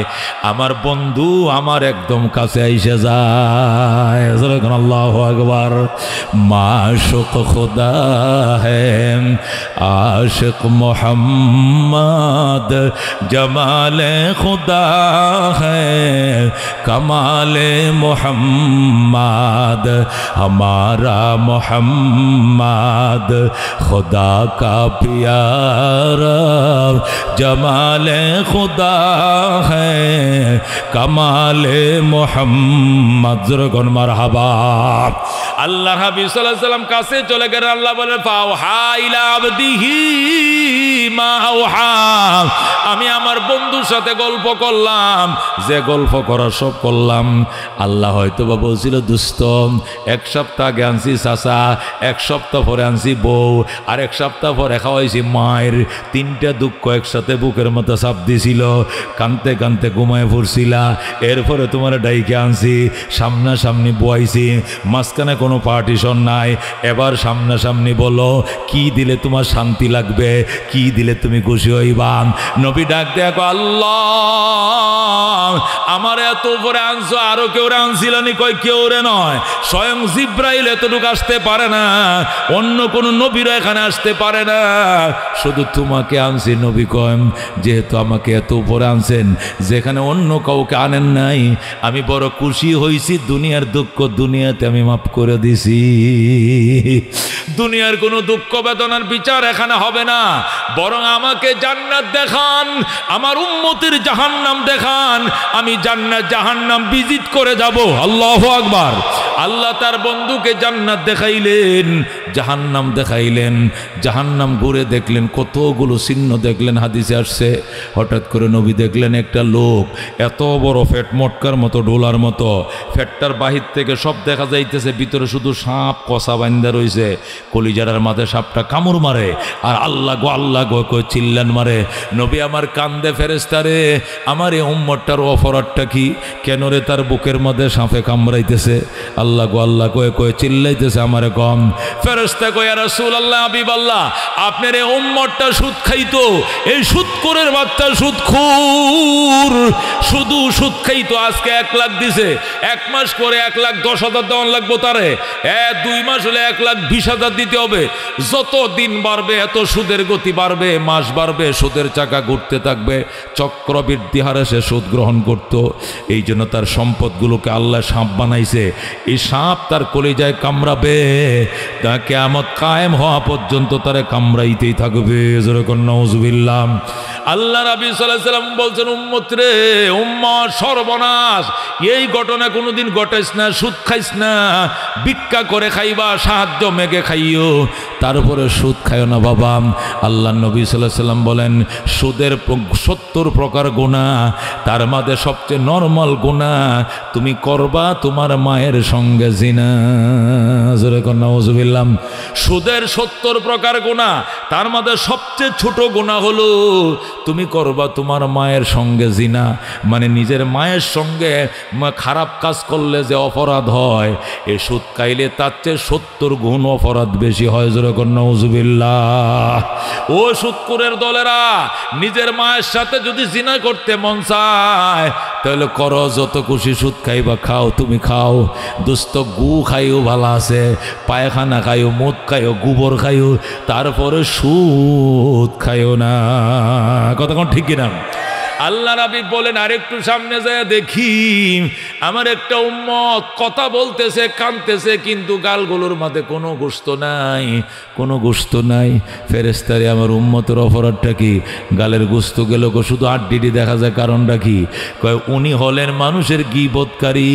Speaker 1: আমার বন্ধু আমার একদম কাছে আইসে যায়। আল্লাহু আকবার। মাশুক খুদা হ্যায় আশিক মোহাম্মদ, জমালে খুদা হ্যায় কমালে মোহাম্মদ, हमारा मोहम्मद खुदा का प्यारा, जमाल खुदा है कमाल मोहम्मद। মুহাম্মদ জোরগণ মারহাবা। আল্লাহ হাবিব সাল্লাল্লাহু আলাইহি সাল্লাম কাছে চলে গেলেন। আল্লাহ বলেন ফাওহা ইলা আবদিহি মা আওহা, আমি আমার বন্ধুর সাথে গল্প করলাম, যে গল্প করার সব করলাম। আল্লাহ হয়তো বা বলছিল দুস্ত এক সপ্তাহ আগে আনছি চাচা, এক সপ্তাহ পরে আনছি বউ, আর এক সপ্তাহ পরে খাওয়াইছি মায়ের, তিনটা দুঃখ একসাথে বুকের মতো চাপ দিছিল, কানতে কানতে ঘুমায় পড়ছিলা, এরপরে তোমার ডাইকে আনছি, সামনাসামনি বয়াইছি, মাঝখানে কোনো পার্টিশন নাই, এবার সামনাসামনি বলো কি দিলে তোমার শান্তি লাগবে, কি দিলে তুমি খুশি হইবা। নবী ডাক দেখো আল্লাহ আমার এত উপরে আনছো, আরো কেউ আনছিল নি? কই কেউ রে নয়, স্বয়ং জিব্রাইল এতটুকু আসতে পারে না, অন্য কোন নবীরা এখানে আসতে পারে না, শুধু তোমাকে আনছি। নবী কয় যেহেতু আমাকে এত উপরে আনছেন, যেখানে অন্য কাউকে আনেন নাই, আমি বড় খুশি হয়েছি, দুনিয়ার দুঃখ দুনিয়াতে আমি মাফ করে দিছি। দুনিয়ার কোনো দুঃখ বেদনার বিচার এখানে হবে না, বরং আমাকে জান্নাত দেখান, আমার উম্মতের জাহান্নাম দেখান, আমি জান্নাত জাহান্নাম ভিজিট করে যাব। আল্লাহু আকবার। আল্লাহ তার বন্ধুকে জান্নাত দেখাইলেন, জাহান্নাম দেখাইলেন, জাহান্নাম ঘুরে দেখলেন, কতগুলো চিহ্ন দেখলেন, হাদিসে আসছে। হঠাৎ করে নবী দেখলেন একটা লোক এত বড় ফ্যাট, মটকার মতো, ডোলার মতো, ফ্যাটটার বাহির থেকে সব দেখা যাইতেছে, ভিতরে শুধু সাপ কষা বান্ধা রয়েছে, কলিজারার মাথায় সাপটা কামড় মারে, আর আল্লাহ গো কই চিল্লান মারে। নবী আমার কান্দে ফেরেশতারে, আমার এই উম্মতটার অপরাধটা কি, কেন রে তার বুকের মধ্যে সাপে কামড়াইতেছে? আল্লাহ কয়ে চিল্লাইতেছে আমারে কম। ফেরেশতা কয় ইয়া রাসূলুল্লাহ, হাবিবাল্লাহ, আপনার এই উম্মতটা সুদ খাইতো, এই সুদখোরের বাচ্চা সুদখোর, শুধু সুদ খাইতো, আজকে 1 লাখ দিছে, 1 মাস করে 1,10,000 দেওয়ান লাগবো তারে, 2 মাস হলে 1,20,000 দিতে হবে। যত দিন বাড়বে এত সুদের গতি বাড়বে, মাস বাড়বে, সুদের চাকা ঘুরতে থাকবে, চক্রবৃদ্ধি হারে সে সুদ গ্রহণ করত। এই জন্য তার সম্পদগুলোকে আল্লাহ সাপ বানাইছে, এই সাপ তার কলিজায় কামড়াবে, তা কিয়ামত কায়েম হওয়া পর্যন্ত তারে কামড়াইতেই থাকবে। যেরকম নাউজুবিল্লাহ। আল্লাহ নবী সাল্লাল্লাহু আলাইহি সাল্লাম বলছেন উম্মত রে, উম্মত সর্বনাশ, এই ঘটনা কোনোদিন ঘটাইস না, সুদ খাইস না, ভিক্ষা করে খাইবা, সাহায্য মেঘে খাইও, তারপরে সুদ খাইও না বাবা। আল্লাহ নবী সাল্লাল্লাহু আলাইহি সাল্লাম বলেন সুদের 70 প্রকার গুনাহ, তার মধ্যে সবচেয়ে নরমাল গুনাহ তুমি করবা তোমার মায়ের সঙ্গে জিনা। যেরকম নাউজুবিল্লাহ। সুদের 70 প্রকার গুনাহ, তার মধ্যে সবচেয়ে ছোট গুনাহ হলো তুমি করবা তোমার মায়ের সঙ্গে জিনা, মানে নিজের মায়ের সঙ্গে খারাপ কাজ করলে যে অপরাধ হয়, এ সুদ খাইলে তার চেয়ে 70 গুণ অপরাধ বেশি হয়। যেরকম নাউজুবিল্লাহ। ও সুদখোরের দলেরা, নিজের মায়ের সাথে যদি জিনা করতে মন চায় তাহলে করো, যত খুশি সুদ খাইবা খাও, তুমি খাও। দোস্ত গু খাইও ভালো আছে, পায়খানা খাইও, মুদ খাইও, গোবর খাইও, তারপরে সুদ খাইও না। কথা কোন ঠিক কিনা? আল্লাহ নবী বলেন আরেকটু সামনে যায় দেখি আমার একটা উম্মত কথা বলতেছে, কাঁদতেছে, কিন্তু গালগুলোর মধ্যে কোনো গোশত নাই, কোনো গোশত নাই। ফেরেশতারে আমার উম্মতের অপরাধটা কি? গালের গোশত গেল শুধু আড্ডিডি দেখা যায়, কারণটা কি? কয় উনি হলেন মানুষের গীবতকারী,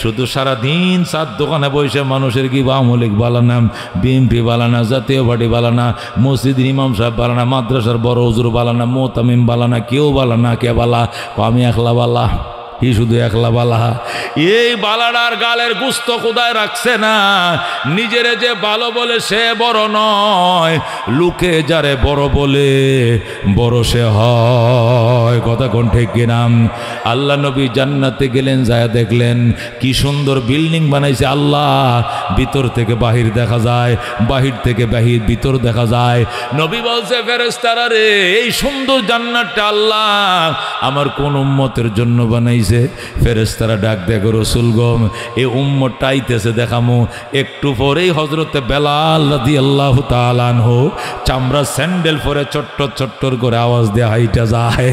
Speaker 1: শুধু সারাদিন 4 দোকানে বসে মানুষের গীব, আওয়ামী লীগ বালানা, বিএনপি বালানা, জাতীয় পার্টি বালানা, মসজিদের ইমাম সাহেব বালানা, মাদ্রাসার বড় হুজুর বালানা, মোতামিম বালানা, কেউ বালানা, কে বালা? আমি একলা বালা, ই শুধু একলা বালা। এই বালাডার গালের গুস্ত খোদায় রাখছে না, নিজেরে যে ভালো বলে সে বড় নয়, লোকে যারে বড় বলে বড় সে হয়। কথা কোন ঠিক কিনা? আল্লাহ নবী জান্নাতে গেলেন, যায় দেখলেন কি সুন্দর বিল্ডিং বানাইছে আল্লাহ, ভিতর থেকে বাহির দেখা যায়, বাহির থেকে বাহির ভিতর দেখা যায়। নবী বলছে ফেরেশতারা রে, এই সুন্দর জান্নাতটা আল্লাহ আমার কোন উম্মতের জন্য বানাইছে? ফেরেশতারা ডাক দেখো রসুল গম, এই উম্মতটা আইতেছে দেখামো। একটু পরেই হযরতে বেলাল রাদিয়াল্লাহু তাআলা আনহু চামড়া স্যান্ডেল পরে চট্টর চট্টর করে আওয়াজ দিয়ে হাইটা যায়,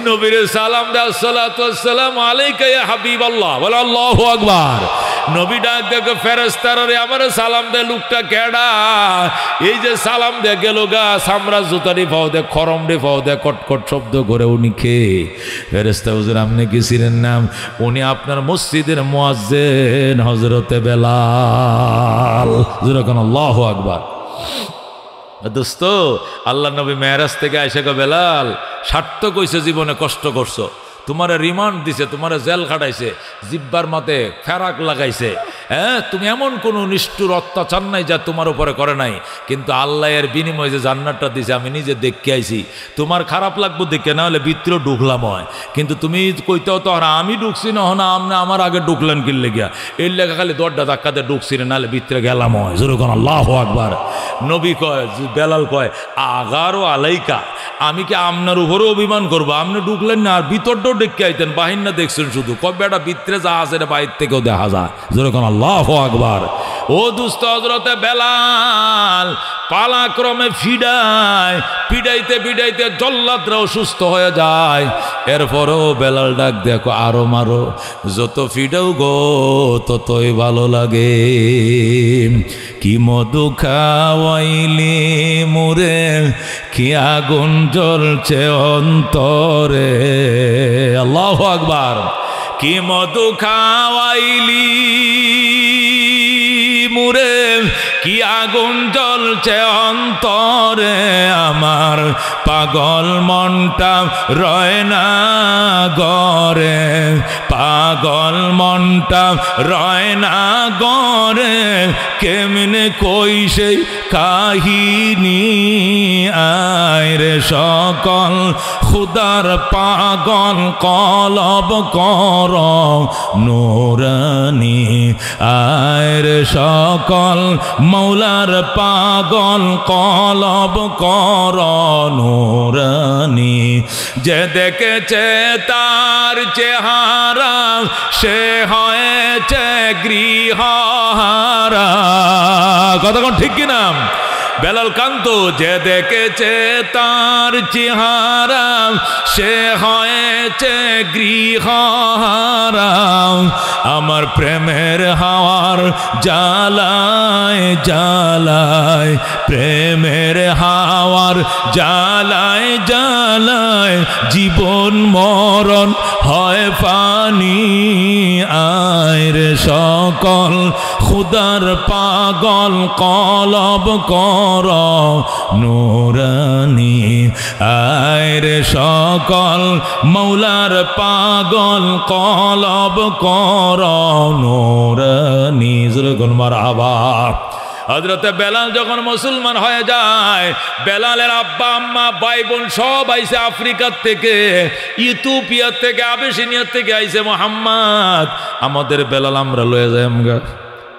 Speaker 1: নবীর সালাম দেয়, আসসালাতু ওয়াসসালামু আলাইকা ইয়া হাবিবাল্লাহ, বলে আল্লাহু আকবার। নবী ডাক দেখো ফেরেশতারা রে আমারে সালাম দে, লোকটা কেডা? এই যে সালাম দে গেল গা, সামরা জুতারি পাও দে, খরম রে পাও দে, কটকট শব্দ করে উনি কে? ফেরেশতা হুজুর আপনি কি ছিলেন নাম? উনি আপনার মসজিদের মুয়াজ্জিন হযরতে বেলাল। যেরকম আল্লাহু আকবার। দোস্ত, আল্লাহ নবী মেরাজ থেকে আইসা গো বেলাল সার্থক হইছে, জীবনে কষ্ট করছো, তোমার রিমান্ড দিছে, তোমার জেল খাটাইছে, জিব্বার মাতে ফেরাক লাগাইছে, হ্যাঁ তুমি এমন কোনো নিষ্ঠুর অত্যাচার নাই যা তোমার উপরে করে নাই, কিন্তু আল্লাহ এর বিনিময়ে যে জান্নাতটা দিছে আমি নিজে দেখে আইছি। তোমার খারাপ লাগবো দেখে, না হলে ভিতরে ঢুকলাম হয়, কিন্তু তুমি কইতেও তো আর আমি ঢুকছি না, না আপনি আমার আগে ঢুকলেন কিনলে গিয়া, এর লেখা খালি দরজা ধাক্কাতে ঢুকছি না, নাহলে ভিতরে গেলাম হয়। যেরকম আল্লাহু আকবার। নবী কয়, বেলাল কয় আগারও আলাইকা, আমি কি আপনার উপরে অভিমান করবো? আপনি ঢুকলেন না, আর ভিতরটাও ডেকে আইতেন, বাহির না দেখছেন শুধু। কয় বেটা ভিতরে যা আছে বাইর থেকেও দেখা যায়। যেরকম আল্লাহু আকবার। ও দুস্থ হযরতে বেলাল পালাক্রমে পিডাইতে পিডাইতে জল্লাদরাও সুস্থ হয়ে যায়। এরপরও বেলাল ডাক দেখো আরো মারো, যত ফিডাও গো ততই ভালো লাগে। কি মধু খাওয়াইলি মুরে, কি আগুন জ্বলছে অন্তরে। আল্লাহু আকবার। কি মধু খাওয়াইলি মুরে, কি আগুন জ্বলছে অন্তরে, আমার পাগল মনটা রয় না গরে, পাগল মনটা রয় না গরে, কেমনে কই সেই কাহিনী। আয় রে সকল খুদার পাগল কলব কর নূরানী, আয় রে সকল মৌলার পাগল কলব কর নূরানী। যে দেখেছে তার চেহারা সে হয়েছে গৃহহারা। কতক্ষণ ঠিক কিনা? বেলাল কান্ত, যে দেখেছে তার চেহারা সে হয়েছে গৃহহারা। আমার প্রেমের হাওয়ার জ্বালায় জ্বালায়, প্রেমের হাওয়ার জ্বালায় জ্বালায়, জীবন মরণ হয় পানি। আয় রে সকল খুদার পাগল কলব কর নূরানী, আয় রে সকল মৌলার পাগল কলব কর নূরানী। যেরকম মারহাবা। হযরতে বেলাল যখন মুসলমান হয়ে যায়, বেলালের আব্বা আম্মা ভাই বোন সব আইছে আফ্রিকার থেকে, ইথিওপিয়া থেকে, আবিসিনিয়া থেকে আইছে। মোহাম্মদ আমাদের বেলাল আমরা লয়ে যাই আমগা।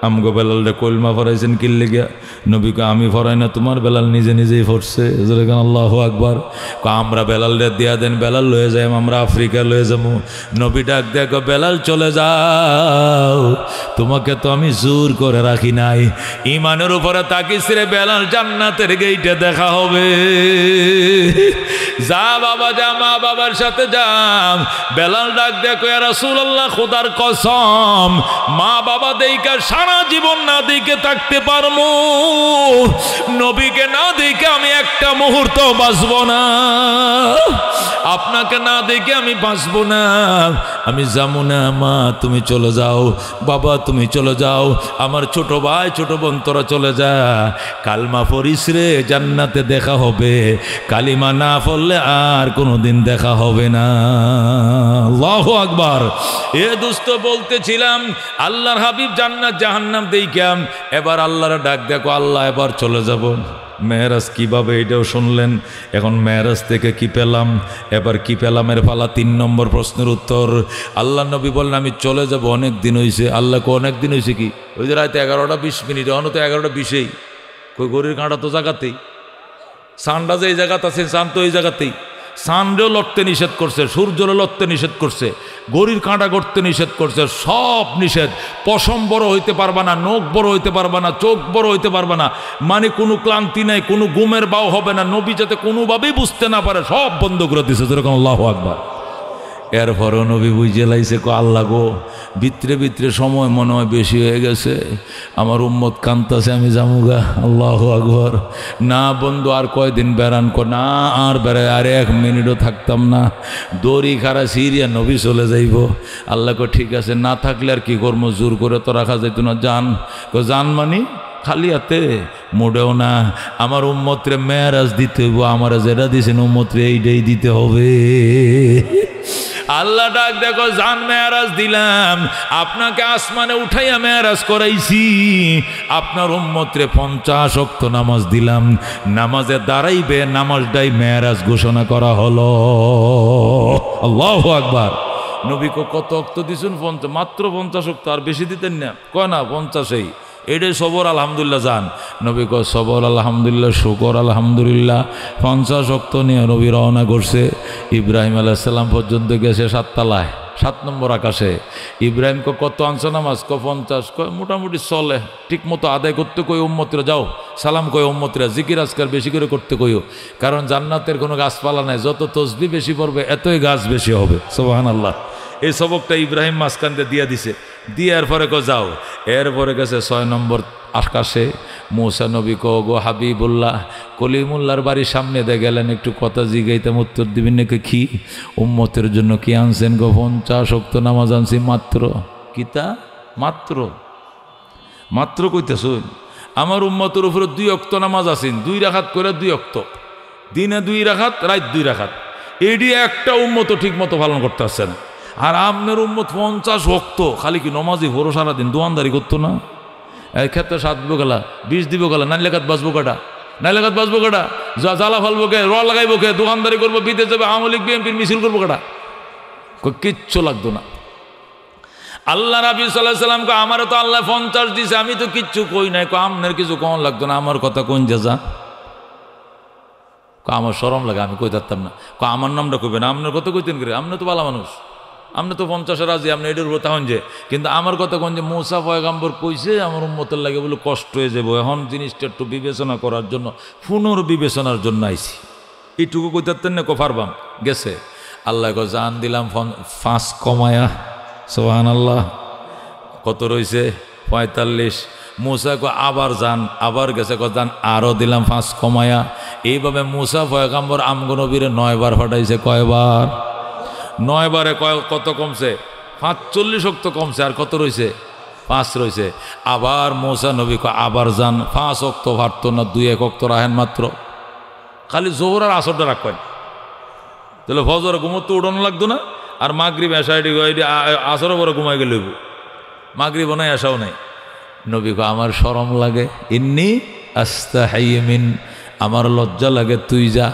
Speaker 1: আমগো বেলালরে কলমা ফরাইছেন কিল্লে গিয়া? নবীকে আমি ফরাই না, তোমার বেলাল নিজে নিজেই ফরছে। আল্লাহু আকবার। আমরা বেলালরে দিয়া দেন, বেলাল লয়ে যাই, আমরা আফ্রিকা লয়ে যাবো। নবী ডাক দেখো বেলাল চলে যাও, তোমাকে তো আমি জোর করে রাখি নাই। ইমানের উপরে তাকিস রে বেলাল, জান্নাতের গেইটে দেখা হবে। যা বাবা যা, মা বাবার সাথে যাম। বেলাল ডাক দেখো ইয়া রাসূলুল্লাহ, খোদার কসম মা বাবা দেইকা সারা জীবন না দেখে থাকতে পারবো, নবীকে না দেখে আমি একটা মুহূর্ত বাঁচব না, আপনাকে না দেখে আমি বাঁচব না। আমি যাবো না। মা তুমি চলে যাও, বাবা তুমি চলে যাও, আমার ছোট ভাই ছোট বোন তোরা চলে যা। কালমা পড়িস রে, জান্নাতে দেখা হবে। কালিমা না পড়লে আর কোনোদিন দেখা হবে না। আল্লাহু আকবার। এ দোস্ত বলতেছিলাম আল্লাহর হাবিব জান্নাত জাহান্নাম দেইখাম, এবার আল্লাহর ডাক দেখো, আল্লাহ এবার চলে যাব। মেরাজ কিভাবে এটাও শুনলেন। এখন মেরাজ থেকে কি পেলাম, এবার কি পেলামের পালা। 3 নম্বর প্রশ্নের উত্তর। আল্লাহ নবী বললেন আমি চলে যাব, অনেক দিন হয়েছে। আল্লাহকে অনেক দিন হয়েছে কি? ওই যে রাতে 11টা 20 মিনিট, অন্য তো 11টা 20-এই। কই গরির কাঁটা তো জায়গাতেই, সানটা যে এই জায়গাতে আছে, সান তো এই জায়গাতেই। সানরেও লড়তে নিষেধ করছে, সূর্যরে লড়তে নিষেধ করছে, গরির কাঁটা করতে নিষেধ করছে, সব নিষেধ। পশম বড় হইতে পারবা না, নখ বড় হইতে পারবা না, চোখ বড় হইতে পারবা না, মানে কোনো ক্লান্তি নাই, কোনো ঘুমের বাও হবে না। নবী যাতে কোনোভাবেই বুঝতে না পারে, সব বন্ধ করে দিছে। যেরকম আল্লাহু আকবার। এরপরও নবী বুঝে লাইছে কো আল্লাহ গো, ভিতরে ভিতরে সময় মনে হয় বেশি হয়ে গেছে, আমার উম্মত কান্তাছে, আমি যামুগা। আল্লাহু আকবার। না বন্ধু, আর কয়দিন বেড়ান কো? না আর বেড়ায়, আর 1 মিনিটও থাকতাম না, দড়ি খারা সিরিয়া নবী চলে যাইব। আল্লাহ কো ঠিক আছে, না থাকলে আর কি করবো, জোর করে তো রাখা যাইত না। যান কো যান মানি খালি হাতে? মোটেও না, আমার উম্মতরে মেরাজ দিতে হইব, আমার যেটা দিয়েছেন উম্মতরে এইটাই দিতে হবে। আল্লাহ ডাক দেখো, জান মেরাজ দিলাম, আপনাকে আসমানে উঠাইয়া মেরাজ করাইছি, আপনার উম্মতরে 50 ওয়াক্ত নামাজ দিলাম, নামাজে দাঁড়াইবে, নামাজটাই মেরাজ ঘোষণা করা হলো। আল্লাহু আকবার। নবী কত ওয়াক্ত দিছেন? 50, মাত্র 50 ওয়াক্ত, আর বেশি দিতেন না। কয় না 50, এটাই সবর আলহামদুলিল্লাহ। যান নবী কয় সবর আলহামদুলিল্লাহ, শুকর আলহামদুলিল্লাহ। 50 ওয়াক্ত নিয়ে নবী রওনা করছে। ইব্রাহিম আলাইহিস সালাম পর্যন্ত গেছে 7 তলায়, 7 নম্বর আকাশে। ইব্রাহিম কত আনছো নামাজ? 50। কয় মোটামুটি চলে, ঠিক মতো আদায় করতে কই উম্মতরা, যাও সালাম কই উম্মতরা, জিকির আজকার বেশি করে করতে কইও, কারণ জান্নাতের কোনো গাছপালা নাই, যত তসবিহ বেশি পড়বে এতই গাছ বেশি হবে। সুবহানাল্লাহ। এই সবকটা ইব্রাহিম মাঝখানতে দিয়া দিছে, দিয়ার পরে কো যাও। এরপরে গেছে 6 নম্বর আকাশে। মূসা নবী কো গো হাবিবুল্লাহ, কলিমুল্লাহর বাড়ির সামনে দিয়ে গেলেন, একটু কথা জিগাইতাম, উত্তর দিবেন নাকি? কি উম্মতের জন্য কি আনছেন গো? 50 ওয়াক্ত নামাজ আনছি মাত্র। কিতা মাত্র? মাত্র কইতেছুন? আমার উম্মতের উপরে 2 ওয়াক্ত নামাজ আছেন, 2 রাকাত করে, 2 ওয়াক্ত, দিনে 2 রাকাত, রাত 2 রাকাত। এডি একটা উম্মত ঠিক মতো পালন করতে আসছে না। আর আপনার উম্মত 50 ওয়াক্ত, খালি কি নমাজি ভোর সারাদিন দোয়ানদারি করতো না? এই ক্ষেত্রে 7 দিব গেলা, 20 দিব গেলা, নাইলে কাত বাঁচবো কাটা, নাইলে কাত বাঁচবো কাটা, জ্বালা ফালবো কে, র লাগাইবো কে, দোকানদারি করবো, বিদেশ যাবে, আওয়ামী লীগ বিএনপির মিছিল করবো কাটা, কিচ্ছু লাগতো না। আল্লাহ নবী সাল্লাল্লাহু আলাইহি সাল্লাম কো আমারও তো আল্লাহ 50 দিছে, আমি তো কিচ্ছু কই নাই। কো আপনার কিছু কোন লাগতো না, আমার কথা কোন যা, আমার শরম লাগে, আমি কই থাকতাম না। আমার নামটা কইবে না, আপনার কথা কইতেন করে, আপনি তো ভালো মানুষ, আপনি তো 50 রাজি, আপনি এটার উপর তাহন যে, কিন্তু আমার কথা কোন যে মূসা পয়গাম্বর কইছে আমার উম্মতের লাগে বলে কষ্ট হয়ে যাবো, এখন জিনিসটা একটু বিবেচনা করার জন্য, পুনর্বিবেচনার জন্য আইছি। এইটুকু কই থাকতেন না? পারবাম গেছে। আল্লাহ কো জান দিলাম 5 কমায়া। সুবহানাল্লাহ। কত রইছে? 45। মূসা কো আবার যান, আবার গেছে, কো যান আরও দিলাম 5 কমায়া। এইভাবে মূসা পয়গাম্বর আমগো নবীরে 9 বার ফাটাইছে। কয়বার? 9 বারে কত কমছে? 45 ওয়াক্ত কমছে। আর কত রইছে? 5 রইছে। আবার মূসা নবী কো আবার যান, 5 ওয়াক্ত ফাটতো না, 2-1 ওয়াক্ত রাখেন মাত্র, খালি জোহর আর আসরটা রাখবেন, তাহলে ফজর ঘুমোর তো উঠানো লাগতো না। আর মাগরিব এশাইডি আসরও বড় ঘুমাই গেল, মাগরিব নাই এশাও নাই। নবী কো আমার শরম লাগে, ইন্নী আস্তাহি মিন, আমার লজ্জা লাগে, তুই যা।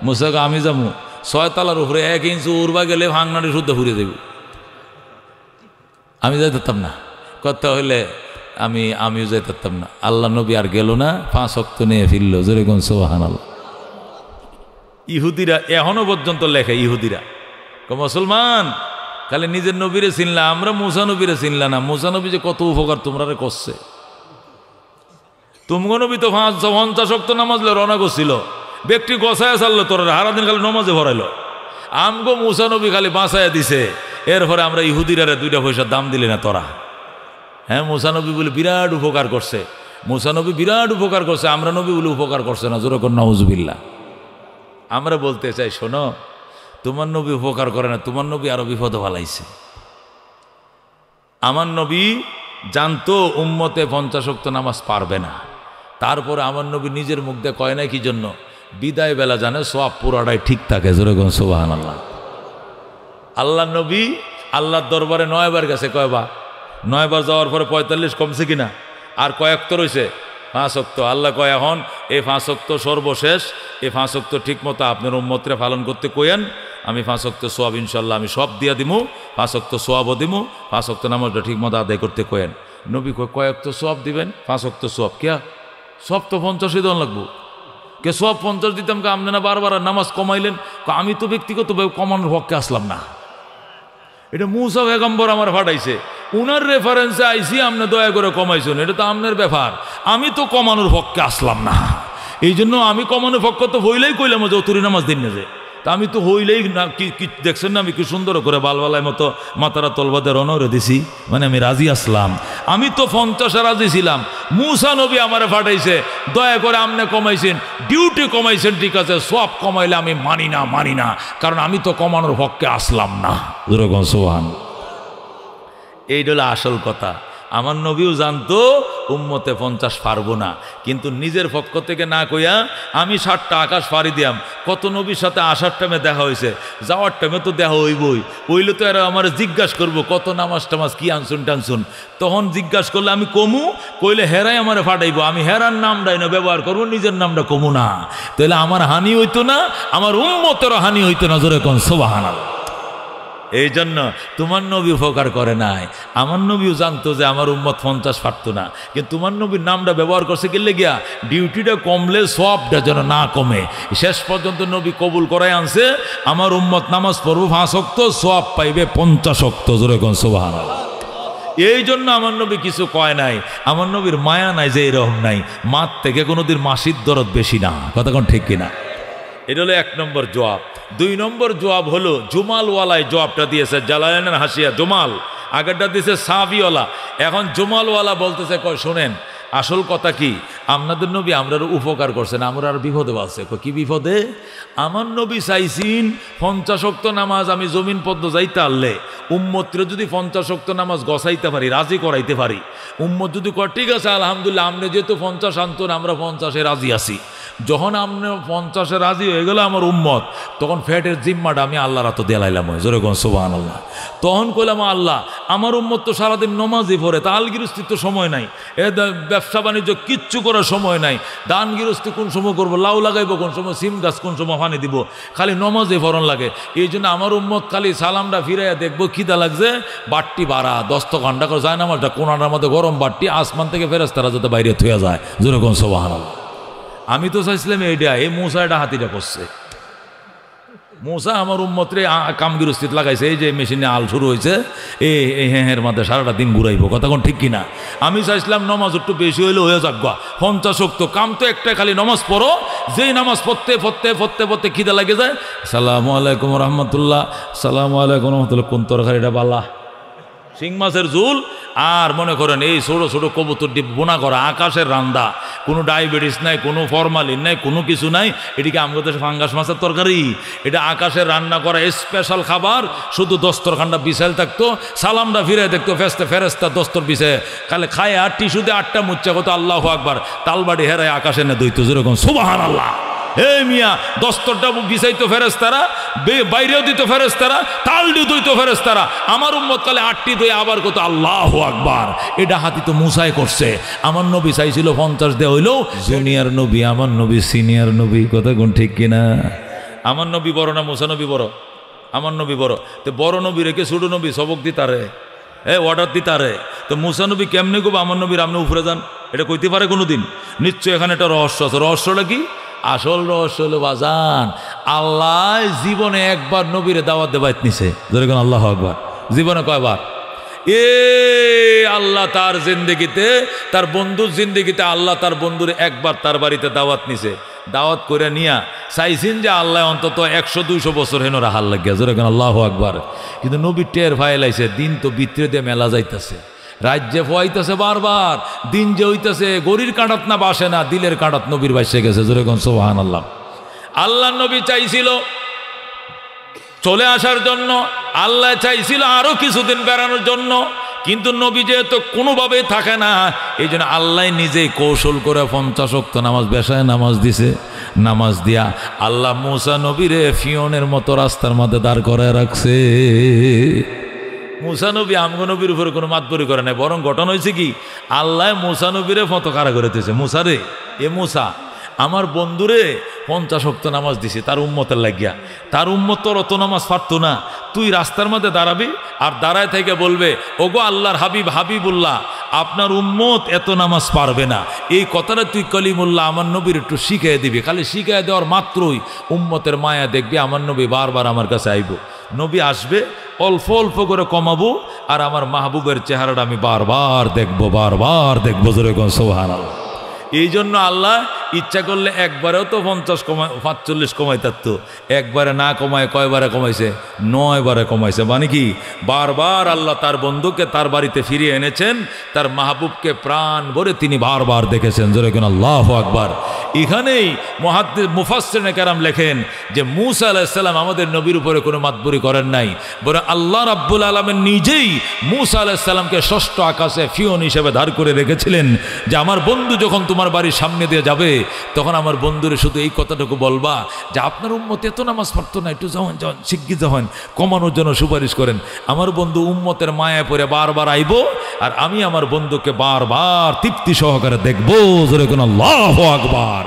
Speaker 1: মূসা কো আমি যাবো? 6 তলার উপরে 1 ইঞ্চি উড়বা গেলে ভাঙনাটি শুদ্ধ ফুরিয়ে দেব, আমি যাই থাকতাম না। কথা হইলে আমিও যাই থাকতাম না। আল্লাহ নবী আর গেল না, 5 ওয়াক্ত নিয়ে ফিরল। যেরকম সুবহানাল্লাহ। ইহুদিরা এখনো পর্যন্ত লেখে, ইহুদিরা মুসলমান খালি নিজের নবীরে চিনলা, আমরা মূসা নবীরে চিনলা না। মূসা নবী যে কত উপকার তোমরা করছে। তুমগো নবী তো 50 ওয়াক্ত নামাজ রওনা করছিল, ব্যক্তি গছায় চাললো, তোরা সারাদিন খালি নমাজে ভরাইলো। আমগো মূসা নবী খালি বাঁচাইয়া দিছে। এরপরে আমরা ইহুদিরারে 2টা পয়সার দাম দিলি না তোরা। হ্যাঁ, মূসা নবী বলে বিরাট উপকার করছে, মূসা নবী বিরাট উপকার করছে, আমরা নবী বলে উপকার করছে না। জোরে কর নাউজুবিল্লাহ। আমরা বলতে চাই, শোনো, তোমার নবী উপকার করে না, তোমার নবী আরো বিপদে ফেলাইছে। আমার নবী জানতো উম্মতে 50 ওয়াক্ত নামাজ পারবে না, তারপরে আমার নবী নিজের মুখ দিয়ে কয় না কি জন্য? বিদায় বেলা জানে সব পুরাটাই ঠিক থাকে। যেরকম সুবহানাল্লাহ। আল্লাহ নবী আল্লাহর দরবারে 9 বার গেছে। কয়বার? 9 বার যাওয়ার পরে 45 কমছে কিনা? আর কয়েক তো রয়েছে? 5 ওয়াক্ত। আল্লাহ কয় এখন এই 5 ওয়াক্ত সর্বশেষ, এই 5 ওয়াক্ত ঠিক মতো আপনার উম্মতরে পালন করতে কইেন, আমি 5 ওয়াক্ত সোয়াব ইনশাল্লাহ আমি সব দিয়া দিমু, 5 ওয়াক্ত সোয়াবও দিমু, 5 ওয়াক্ত নামাজটা ঠিক মতো আদায় করতে কইেন। নবী কয়েক তো সোয়াব দিবেন? 5 ওয়াক্ত সোয়াব কিয়া? সব তো 50 দেওয়া লাগবো। কে সব 50 দিতাম, কে আপনি না বারবার নামাজ কমাইলেন? আমি তো ব্যক্তিগতভাবে কমানোর পক্ষে আসলাম না, এটা মূসা পয়গম্বর আমার ফাটাইছে, উনার রেফারেন্সে আইসি, আপনি দয়া করে কমাইছেন, এটা তো আপনার ব্যাপার, আমি তো কমানোর পক্ষে আসলাম না। এই জন্য আমি কমানোর পক্ষ তো হইলেই কইলাম যে অতুরি নামাজ দিন না, যে তা আমি তো হইলেই না, কি দেখছেন না আমি কি সুন্দর করে বালবালায় মতো মাতারা তলবাদের অনরে দিছি, মানে আমি রাজি আসলাম। আমি তো 50 রাজি ছিলাম। মুসা নবী আমারে ফাটাইছে, দয়া করে আমনে কমাইছেন, ডিউটি কমাইছেন, ঠিক আছে, সব কমাইলে আমি মানি না, কারণ আমি তো কমানোর পক্ষে আসলাম না। যেরকম সোহান, এইটা হলো আসল কথা। আমার নবীও জানতো উম্মতে 50 পারবো না, কিন্তু নিজের পক্ষ থেকে না কইয়া আমি 60টা আকাশ পাড়ি দিয়াম। কত নবীর সাথে আসার টাইমে দেখা হয়েছে, যাওয়ার টাইমে তো দেখা হইবই, হইলে তো এরা আমার জিজ্ঞাসা করবো কত নামাজ টামাজ কি আনছুন টানছুন। তখন জিজ্ঞাসা করলে আমি কমু, কইলে হেরাই আমার ফাটাইবো, আমি হেরার নামটাই না ব্যবহার করবো, নিজের নামটা কমু না, তাহলে আমার হানি হইতো না, আমার উম্মতেরও হানি হইতো না। জোরে কোন সুবহানাল্লাহ। এই জন্য তোমার নবী উপকার করে নাই। আমার নবীও জানতো যে আমার উম্মত 50 পারতো না, কিন্তু তোমার নবীর নামটা ব্যবহার করছে গেলে গিয়া ডিউটিটা কমলে সবটা যেন না কমে। শেষ পর্যন্ত নবী কবুল করাই আনছে, আমার উম্মত নামাজ পড়বো 5 ওয়াক্ত, সওয়াব পাইবে 50 ওয়াক্ত। জোরে কোন সুবহানাল্লাহ। এই জন্য আমার নবী কিছু কয় নাই, আমার নবীর মায়া নাই যে এরকম নাই, মার থেকে কোনোদিন মাসির দরদ বেশি না। কথা কোন ঠিক কিনা? এটা হলো 1 নম্বর জবাব। 2 নম্বর জবাব হলো জুমালওয়ালায় জবাবটা দিয়েছে, জালালাইনের হাসিয়া জুমাল, আগেরটা দিয়েছে সাবিওয়ালা, এখন জুমালওয়ালা বলতেছে কয় শোনেন, আসল কথা কি, আপনাদের নবী আমরার উপকার করছেন, আমরা আর বিপদে আছে। কি বিপদে? আমার নবী চাইছিন 50 ওয়াক্ত নামাজ আমি জমিন পদ্ম যাইতে আনলে উম্মতরে যদি 50 ওয়াক্ত নামাজ গছাইতে পারি, রাজি করাইতে পারি, উম্মত যদি কয় ঠিক আছে আলহামদুলিল্লাহ, আপনি যেহেতু 50 আনতেন আমরা 50-এ রাজি আছি। যখন আপনি 50-এ রাজি হয়ে গেল আমার উম্মত, তখন ফ্যাটের জিম্মাটা আমি আল্লাহর হাতে দিলাইলাম। জোরে কোন সুবহানাল্লাহ। তখন কইলাম আল্লাহ, আমার উম্মত তো সারাদিন নমাজই পড়ে, তা আলগিরস্তির তো সময় নাই, ব্যবসা বাণিজ্য কিচ্ছু করার সময় নাই, দান গিরস্তি কোন সময় করবো, লাউ লাগাইবো কোন সময়, সিম গাছ কোন সময় পানি দিব, খালি নমাজে ফরন লাগে। এই জন্য আমার উম্মত খালি সালামটা ফিরাইয়া দেখবো খিদা লাগছে, বাট্টি বাড়া 10 ঘন্টা করে যায় না আমারটা, কোনাটার মধ্যে গরম বাট্টি, আসমান থেকে ফেরেশতারা যাতে বাইরে থুয়ে যায়। জোরে কোন সুবহানাল্লাহ। আমি তো চাইছিলাম এইটা, এই মুসা এটা হাতিটা করছে, মুসা আমার উম্মতরে কামগিরস্তিত লাগাইছে, এই যে মেশিনে আল শুরু হয়েছে, এই হ্যাঁ মধ্যে সারাটা দিন ঘুরাইবো। কথা কোন ঠিক কিনা? আমি চাইছিলাম নমাজ একটু বেশি হইলে হয়ে যাক, 50 ওয়াক্ত কাম তো একটা, খালি নমাজ পড়ো, যেই নামাজ পড়তে খিদা লাগে যায়, সালামু আলাইকুম রহমতুল্লাহ, সালামু আলাইকুম রহমতুল্লাহ, কোন তরকারিটা বালা, শিং মাছের ঝোল, আর মনে করেন এই ছোটো ছোটো কবুতর ডিম বোনা করা, আকাশের রান্দা, কোনো ডায়াবেটিস নাই, কোনো ফরমালিন নাই, কোনো কিছু নাই। এটিকে আমাদের দেশে ফাঙ্গাস মাছের তরকারি, এটা আকাশের রান্না করা স্পেশাল খাবার। শুধু দস্তরখানটা বিছাল থাকতো, সালামটা ফিরে দেখতো, ফেরেস্তা দস্তর বিছায় খালি খায়, আর টিস্যুতে 8টা মুচ্চা কত আল্লাহু আকবার, তালবাড়ি হেরায় আকাশে না দইতো। যেরকম সুবহানাল্লাহ। এই মিয়া দস্তরটা বিছাইতো ফেরেস্তারা, বাইরেও দিত ফেরেস্তারা, তাল দিত ফেরেস্তারা, আমার উম্মত কালে 8টি দই আবার কত আল্লাহু আকবার। এটা হাতি তো মুসাই করছে। আমার নবী চাইছিল 50 দেওয়া হইলো জুনিয়র নবী, আমার নবী সিনিয়র নবী। কথা কোন ঠিক কিনা? আমার নবী বড় না মুসা নবী বড়? আমার নবী বড়। তো বড় নবী রেখে ছোট নবী সবক দিতারে, অর্ডার দিতারে। তো মুসা নবী কেমনি গো আমার নবীর আপনি উপরে যান, এটা কইতে পারে কোনোদিন? নিশ্চয় এখানে একটা রহস্য আছে। রহস্যটা কি? আসল রহস্য হলো বাজান, আল্লাহ জীবনে একবার নবীরে দাওয়াত দেবাইত নিছে। যেরকম আল্লাহু আকবার। জীবনে কয়বার? আল্লাহ তার জিন্দেগিতে, তার বন্ধুর জিন্দেগিতে আল্লাহ তার বন্ধুর একবার তার বাড়িতে দাওয়াত নিছে। দাওয়াত করে নিয়া চাইছেন যে আল্লাহ অন্তত 100-200 বছর হেন রাহাল লাগিয়া। যেরকম আল্লাহু আকবার। কিন্তু নবী টের ফাইলাইছে, দিন তো বিত্রে দিয়ে মেলা যাইতেছে, রাজ্যে ফোয়াইতেছে বারবার, দিন যে হইতেছে গরির কাঁটাত না বাসে না, দিলের কাঁটাত নবীর বাসে গেছে। যেরকম সুবহানাল্লাহ। আল্লাহ নবী চাইছিল চলে আসার জন্য, আল্লাহ চাইছিল আরো কিছুদিন বেড়ানোর জন্য, কিন্তু নবী যেহেতু কোনোভাবেই থাকে না, এই জন্য আল্লাহ নিজেই কৌশল করে 50 ওয়াক্ত নামাজ বেশায় নামাজ দিছে। নামাজ দিয়া আল্লাহ মুসা নবীরে ফিওনের মতো রাস্তার মধ্যে দাঁড় করায় রাখছে। মুসা নবী আমগো নবীর উপরে কোনো মাতবরি করে নাই, বরং ঘটনা হয়েছে কি, আল্লাহ মুসা নবীরে ফতো কারা করে দিয়েছে। মুসা রে, এ মুসা আমার বন্ধুরে 50 ওয়াক্ত নামাজ দিছে তার উম্মতের লাগিয়া। তার উম্মত তোর অত নামাজ পারতো না, তুই রাস্তার মধ্যে দাঁড়াবি আর দাঁড়ায় থেকে বলবে, ওগো আল্লাহর হাবিব হাবিবুল্লাহ, আপনার উম্মত এত নামাজ পারবে না। এই কথাটা তুই কলিমুল্লাহ আমার নবীর একটু শিখিয়ে দিবি। খালি শিখিয়ে দেওয়ার মাত্রই উম্মতের মায়া দেখবি আমার নবী বারবার আমার কাছে আইব। নবী আসবে, অল্প অল্প করে কমাবো, আর আমার মাহবুবের চেহারাটা আমি বারবার দেখবো, বারবার দেখবো। যেরকম সুবহানাল্লাহ। এই জন্য আল্লাহ ইচ্ছা করলে একবারেও তো 50 কমায় 45 কমাইতার, তো একবারে না কমায় কয়বারে কমাইছে? 9 বারে কমাইছে। মানে কি বারবার আল্লাহ তার বন্ধুকে তার বাড়িতে ফিরিয়ে এনেছেন, তার মাহবুবকে প্রাণ ভরে তিনি বারবার দেখেছেন। জোরে কোন আল্লাহু আকবার। এখানেই মুফাসসিরিনে কেরাম লেখেন যে মূসা আলাইহিস সালাম আমাদের নবীর উপরে কোনো মাতবুরি করেন নাই, বরং আল্লাহ রাব্বুল আলামিন নিজেই মূসা আলাইহিস সালামকে ষষ্ঠ আকাশে ফিওন হিসেবে ধার করে রেখেছিলেন যে আমার বন্ধু যখন তোমার বাড়ির সামনে দিয়ে যাবে তখন আমার বন্ধুরে শুধু এই কথাটুকু বলবা যে আপনার উম্মত এত নামাজ পড়তো না, একটু যখন শিগগির যখন কমানোর জন্য সুপারিশ করেন। আমার বন্ধু উম্মতের মায়ায় পড়ে বারবার আইব, আর আমি আমার বন্ধুকে বারবার তৃপ্তি সহকারে দেখবো। জোরে কোন আল্লাহু আকবার।